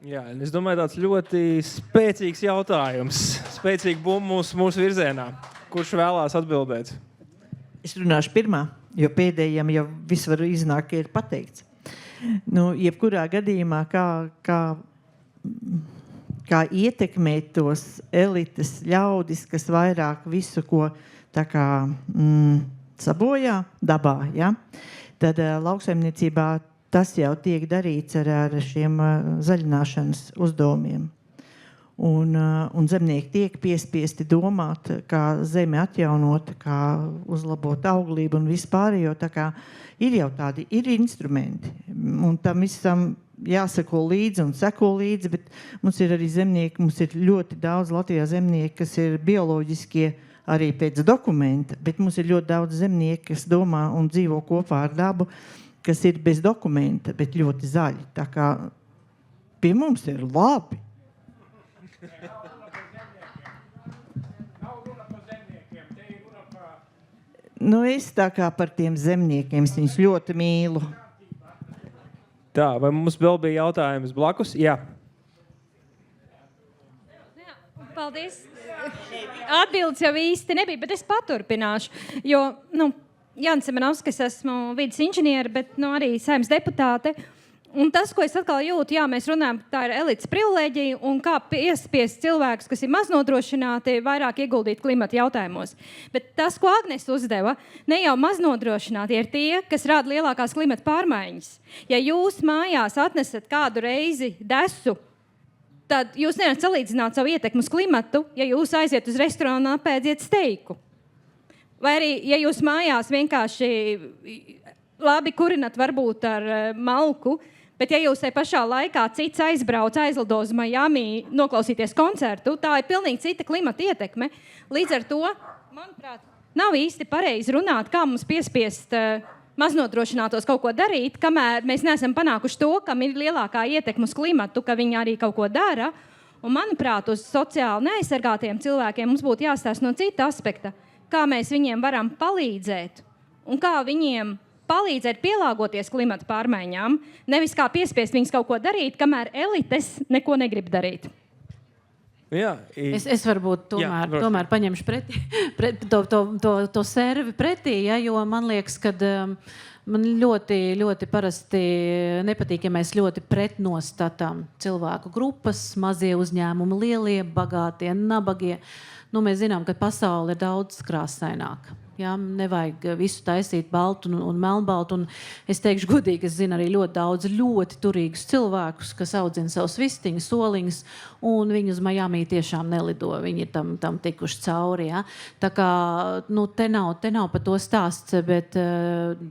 Jā, es domāju, tāds ļoti spēcīgs jautājums, spēcīga bumba mūsu virzienā. Kurš vēlās atbildēt? Es runāšu pirmā, jo pēdējiem jau viss var iznākt, ka ir pateikts. Jebkurā gadījumā, kā ietekmēt tos elites ļaudis, kas vairāk visu, ko tā kā sabojā dabā, ja? Tad lauksaimniecībā tas jau tiek darīts ar šiem zaļināšanas uzdevumiem. Un zemnieki tiek piespiesti domāt, kā zemi atjaunot, kā uzlabot auglību un vispārējo. Tā kā ir jau tādi instrumenti. Un tam visam jāseko līdzi un seko līdzi, bet mums ir arī zemnieki, mums ir ļoti daudz Latvijā zemnieki, kas ir bioloģiskie arī pēc dokumenta, bet mums ir ļoti daudz zemnieki, kas domā un dzīvo kopā ar dabu, kas ir bez dokumenta, bet ļoti zaļi. Tā kā pie mums ir labi. Es tā kā par tiem zemniekiem, es viņus ļoti mīlu. Tā, vai mums vēl bija jautājums blakus? Jā. Paldies. Atbildes jau īsti nebija, bet es paturpināšu. Jo, Jānis Semanovskis, esmu vides inženieri, bet arī Saeimas deputāte. Un tas, ko es atkal jūtu, mēs runājam, tā ir elites privilēģija un kā piespiest cilvēkus, kas ir maznodrošināti, vairāk ieguldīt klimata jautājumos. Bet tas, ko Agnes uzdeva, ne jau maznodrošināti ir tie, kas rada lielākās klimata pārmaiņas. Ja jūs mājās atnesat kādu reizi desu, tad jūs nevarat salīdzināt savu ietekmi uz klimatu, ja jūs aiziet uz restorānu un apēdiet steiku. Vai arī, ja jūs mājās vienkārši labi kurinat varbūt ar malku, bet ja jūs te pašā laikā cits aizbrauc, aizlido uz Miami noklausīties koncertu, tā ir pilnīgi cita klimata ietekme. Līdz ar to, manuprāt, nav īsti pareizi runāt, kā mums piespiest maznodrošinātos kaut ko darīt, kamēr mēs neesam panākuši to, kam ir lielākā ietekme uz klimatu, ka viņi arī kaut ko dara. Un, manuprāt, uz sociāli neaizsargātiem cilvēkiem mums būtu jāstāsta no cita aspekta, kā mēs viņiem varam palīdzēt un kā viņiem palīdzēt pielāgoties klimata pārmaiņām, nevis kā piespiest viņus kaut ko darīt, kamēr elites neko negrib darīt. Jā, Es varbūt tomēr paņemšu to servi pretī, ja, jo man liekas, ka man ļoti parasti nepatīk, ja mēs ļoti pretnostatām cilvēku grupas, mazie uzņēmumi, lielie, bagātie, nabagie. Mēs zinām, ka pasaule ir daudz krāsaināka. Ja, nevajag visu taisīt baltu un melnbaltu. Un es teikšu godīgi, es zinu arī ļoti daudz ļoti turīgus cilvēkus, kas audzina savus vistiņus, soliņus, un viņi uz Miami tiešām nelido. Viņi ir tam tikuši cauri. Ja. Tā kā, te nav par to stāsts, bet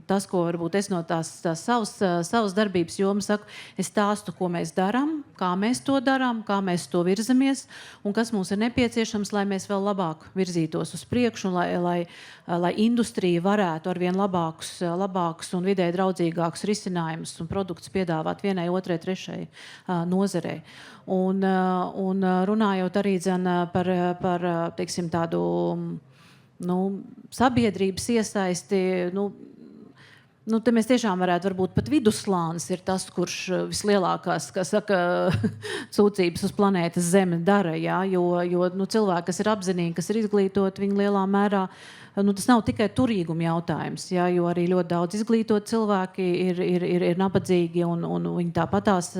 tas, ko varbūt es no tās savas darbības jomas saku, es stāstu, ko mēs darām, kā mēs to darām, kā mēs to virzamies, un kas mums ir nepieciešams, lai mēs vēl labāk virzītos uz priekšu, lai industrija varētu arvien labākus un vidēji draudzīgākus risinājumus un produktus piedāvāt vienai, otrai, trešai nozarei. Un runājot arī par teiksim, tādu sabiedrības iesaisti, te mēs tiešām varētu, varbūt pat vidusslānis ir tas, kurš vislielākās, kā saka, sūdzības uz planētas Zeme dara, jā, jo cilvēki, kas ir apzinīgi, kas ir izglītoti, viņi lielā mērā, tas nav tikai turīguma jautājums, jā, jo arī ļoti daudz izglītot cilvēki ir nabadzīgi un viņi tāpatās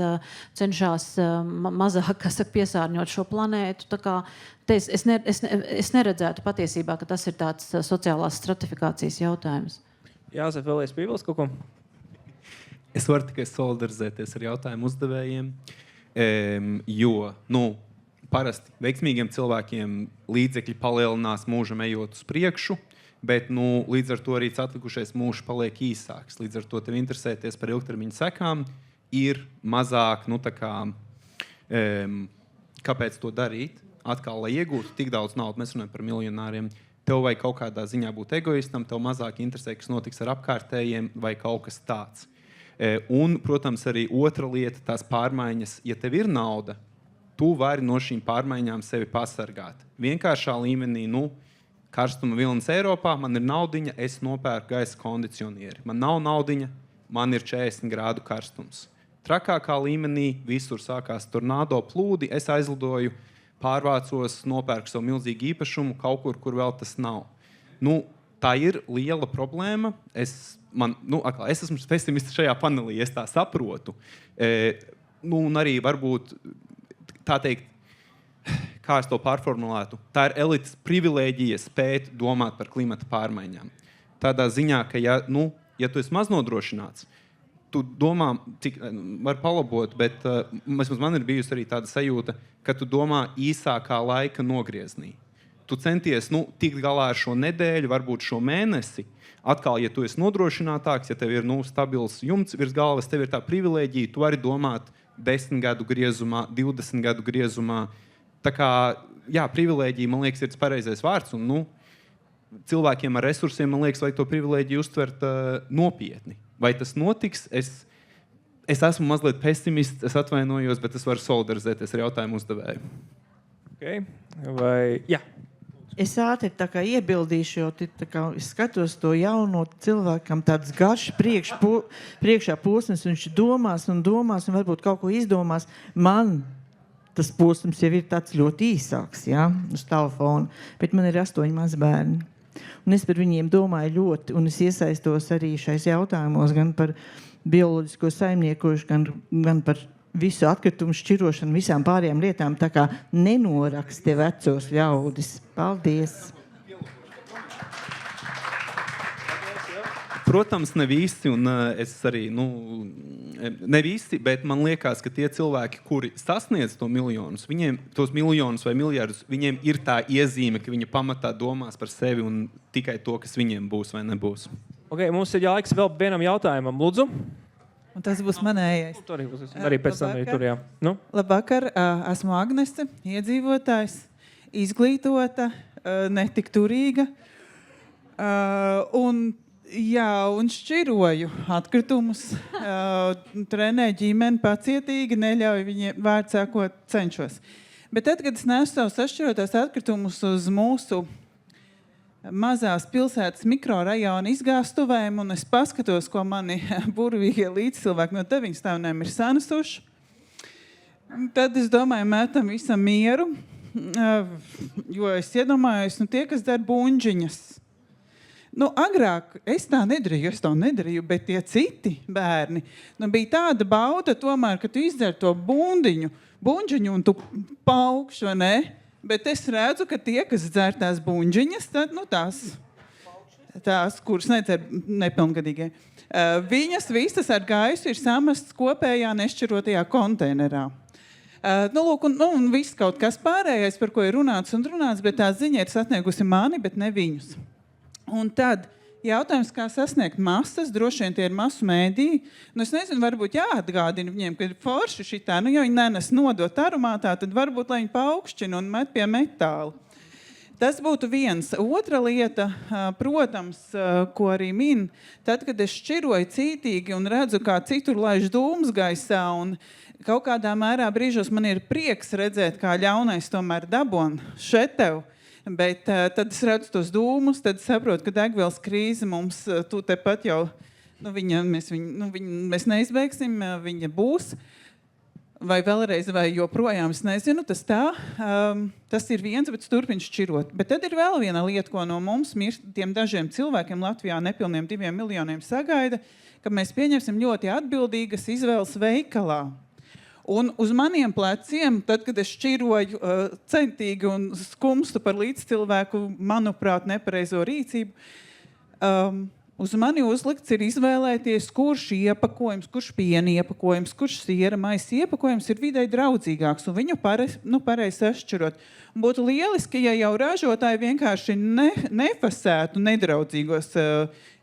cenšas mazāk, kas saka, piesārņot šo planētu. Tā kā es neredzētu patiesībā, ka tas ir tāds sociālās stratifikācijas jautājums. Jāzef, vēlies piebilst kaut ko? Es varu tikai solidarizēties ar jautājumu uzdevējiem, jo, parasti veiksmīgiem cilvēkiem līdzekļi palielinās mūžam ejot uz priekšu, bet, līdz ar to arī atlikušais mūžs paliek īsāks. Līdz ar to tev interesēties par ilgtermiņa sekām ir mazāk, kāpēc to darīt? Atkal, lai iegūtu tik daudz naudu, mēs runājam par miljonāriem, tev vajag kaut kādā ziņā būt egoistam, tev mazāk interesē, kas notiks ar apkārtējiem vai kaut kas tāds. Un, protams, arī otra lieta, tās pārmaiņas, ja tev ir nauda, tu vari no šīm pārmaiņām sevi pasargāt. Vienkāršā līmenī, karstuma vilnas Eiropā, man ir naudiņa, es nopērku gaisa kondicionieri. Man nav naudiņa, man ir 40 grādu karstums. Trakākā līmenī visur sākās tornado plūdi, es aizlidoju, pārvācos, nopērku savu milzīgu īpašumu kaut kur vēl tas nav. Tā ir liela problēma. Es esmu pesimists šajā panelī, es tā saprotu. Un arī varbūt, tā teikt, kā es to pārformulētu, tā ir elites privilēģija spēt domāt par klimata pārmaiņām. Tādā ziņā, ka ja tu esi maznodrošināts, tu domā, cik var palabot, bet man ir bijusi arī tāda sajūta, ka tu domā īsākā laika nogrieznī. Tu centies tikt galā ar šo nedēļu, varbūt šo mēnesi. Atkal, ja tu esi nodrošinātāks, ja tev ir stabils jumts virs galvas, tev ir tā privilēģija, tu vari domāt 10 gadu griezumā, 20 gadu griezumā. Tā kā, privilēģija, man liekas, ir tas pareizais vārds. Un, cilvēkiem ar resursiem, man liekas, vajag to privilēģiju uztvert nopietni. Vai tas notiks? Es esmu mazliet pesimists, es atvainojos, bet es varu solidarizēties ar jautājumu uzdevēju. Okay. Vai, jā. Es ātri iebildīšu, jo es skatos to jauno cilvēkam tāds garš priekšā posms, viņš domās un varbūt kaut ko izdomās. Man tas posms jau ir tāds ļoti īsāks, uz telefona, bet man ir 8 mazbērni. Un es par viņiem domāju ļoti, un es iesaistos arī šais jautājumos gan par bioloģisko saimniekošanu, gan par visu atkritumu šķirošanu, visām pārējām lietām. Tā kā nenoraksti vecos ļaudis. Paldies! Protams, ne visi, un es arī, ne visi, bet man liekas, ka tie cilvēki, kuri sasniedz tos miljonus vai miljardus, viņiem ir tā iezīme, ka viņi pamatā domās par sevi un tikai to, kas viņiem būs vai nebūs. Okay, mums ir laiks vēl vienam jautājumam, lūdzu. Un tas būs manējais. Arī pēc tam tur, jā. Labvakar, esmu Agnese, iedzīvotājs, izglītota, netik turīga. Un šķiroju atkritumus, trenēju ģimeni pacietīgi, neļauju viņiem mazās pilsētas mikrorajona izgāstuvēm, un es paskatos, ko mani burvīgie līdzcilvēki no 9 stāvnēm ir sanesuši. Tad es domāju, mētam visam mieru, jo es iedomājos, tie, kas dara buņģiņas. Agrāk es tā nedarīju, bet tie citi bērni, bija tāda bauda tomēr, ka tu izdari to buņģiņu un tu paukš, vai ne? Bet es redzu, ka tie, kas dzer tās buņģiņas, tad, tās, kuras nedzer nepilngadīgie, viņas visas ar gaisu ir samestas kopējā nešķirotajā konteinerā. Un viss kaut kas pārējais, par ko ir runāts, bet tā ziņa ir sasniegusi mani, bet ne viņus. Un tad jautājums, kā sasniegt masas, droši vien tie ir masu mēdī. Es nezinu, varbūt jāatgādina viņiem, ka ir forši šitā, ja viņi nenes nodot aromātā, tad varbūt, lai viņi paaugšķina un met pie metāla. Tas būtu viens. Otra lieta, protams, ko arī min, tad, kad es šķiroju cītīgi un redzu, kā citur laiž dūms gaisā, un kaut kādā mērā brīžos man ir prieks redzēt, kā ļaunais tomēr dabon šetev. Bet tad es redzu tos dūmus, tad saprotu, ka degvielas krīze mums tu tepat jau, mēs neizbeigsim, viņa būs. Vai vēlreiz, vai joprojām, es nezinu, tas tā. Tas ir viens, bet turpin šķirot. Bet tad ir vēl viena lieta, ko no mums, tiem dažiem cilvēkiem Latvijā nepilniem 2 miljoniem sagaida, ka mēs pieņemsim ļoti atbildīgas izvēles veikalā. Un uz maniem pleciem, tad, kad es šķiroju centīgi un skumstu par līdzcilvēku, manuprāt, nepareizo rīcību, uz mani uzlikts ir izvēlēties, kurš iepakojums, kurš piena iepakojums, kurš siera maisa iepakojums ir videi draudzīgāks un viņu pareizi sašķirot. Un būtu lieliski, ja jau ražotāji vienkārši nefasētu nedraudzīgos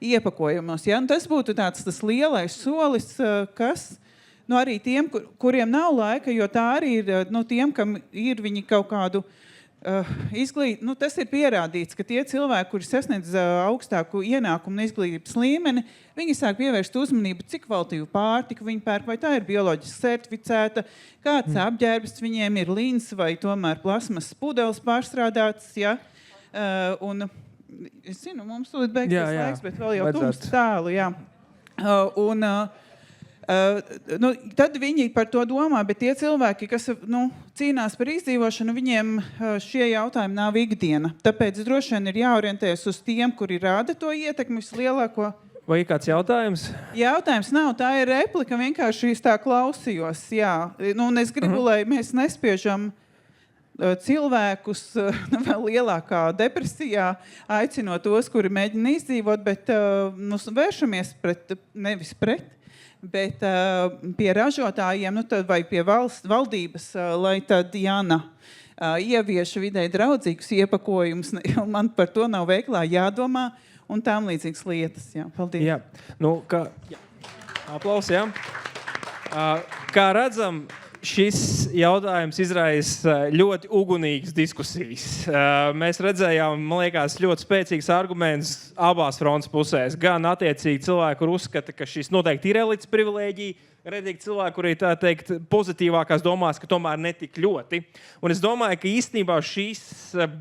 iepakojumos. Ja? Un tas būtu tas lielais solis, kas... arī tiem, kuriem nav laika, jo tā arī ir tiem, kam ir viņi kaut kādu tas ir pierādīts, ka tie cilvēki, kuri sasniedz augstāku ienākumu un izglītības līmeni, viņi sāk pievērst uzmanību, cik kvalitīvu pārtiku viņi pērk, vai tā ir bioloģiski certificēta, kāds apģērbs viņiem ir līns vai tomēr plasmas pudeles pārstrādāts. Ja? Un es zinu, mums tūlīt beigsies laiks, bet vēl jau tums tālu. Jā. Tad viņi par to domā, bet tie cilvēki, kas cīnās par izdzīvošanu, viņiem šie jautājumi nav ikdiena. Tāpēc droši vien ir jāorientējas uz tiem, kuri rāda to ietekmi vislielāko. Vai ir kāds jautājums? Jautājums nav, tā ir replika, vienkārši es tā klausījos. Jā. Un es gribu, lai mēs nespiežam cilvēkus vēl lielākā depresijā, aicinot tos, kuri mēģina izdzīvot, bet vēršamies nevis pret, bet pie ražotājiem vai pie valdības, lai tad Jana ievieš videi draudzīgus iepakojumus. Man par to nav veiklā jādomā un tām līdzīgas lietas. Jā. Paldies. Jā. Aplaus, jā. Kā redzam, šis jautājums izraisa ļoti ugunīgas diskusijas. Mēs redzējām, man liekas, ļoti spēcīgs arguments abās frontes pusēs. Gan attiecīgi cilvēki, kur uzskata, ka šis noteikti ir elites privilēģija, redzīgi cilvēki, kuri tā teikt pozitīvākās domās, ka tomēr netik ļoti. Un es domāju, ka īstenībā šis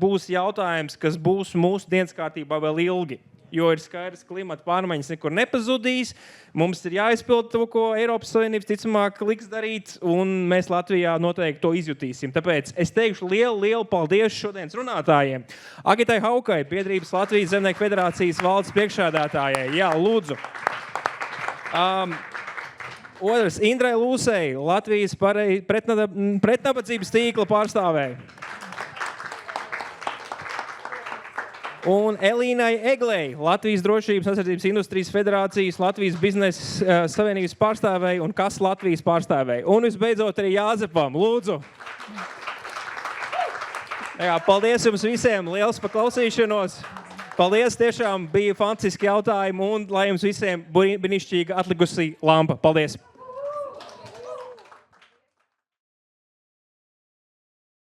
būs jautājums, kas būs mūsu dienas kārtībā vēl ilgi. Jo ir skaidrs, ka klimata pārmaiņas nekur nepazudīs. Mums ir jāizpild to, ko Eiropas Savienības ticamāk liks darīt, un mēs Latvijā noteikti to izjutīsim. Tāpēc es teikšu lielu paldies šodienas runātājiem. Agitai Haukai, Biedrības Latvijas Zemnieku federācijas valdes priekšsēdētājai. Jā, lūdzu. Otrs, Indrai Lūsei, Latvijas pretnabadzības tīkla pārstāvēja. Un Elīnai Eglei, Latvijas Drošības aizsardzības industrijas federācijas, Latvijas biznesa savienības pārstāvēja un kas Latvijas pārstāvēja. Un visbeidzot arī Jāzepam, lūdzu. Jā, paldies jums visiem, liels par klausīšanos. Paldies, tiešām bija fantastiski jautājumi un lai jums visiem brīnišķīga atlikusī lampa. Paldies!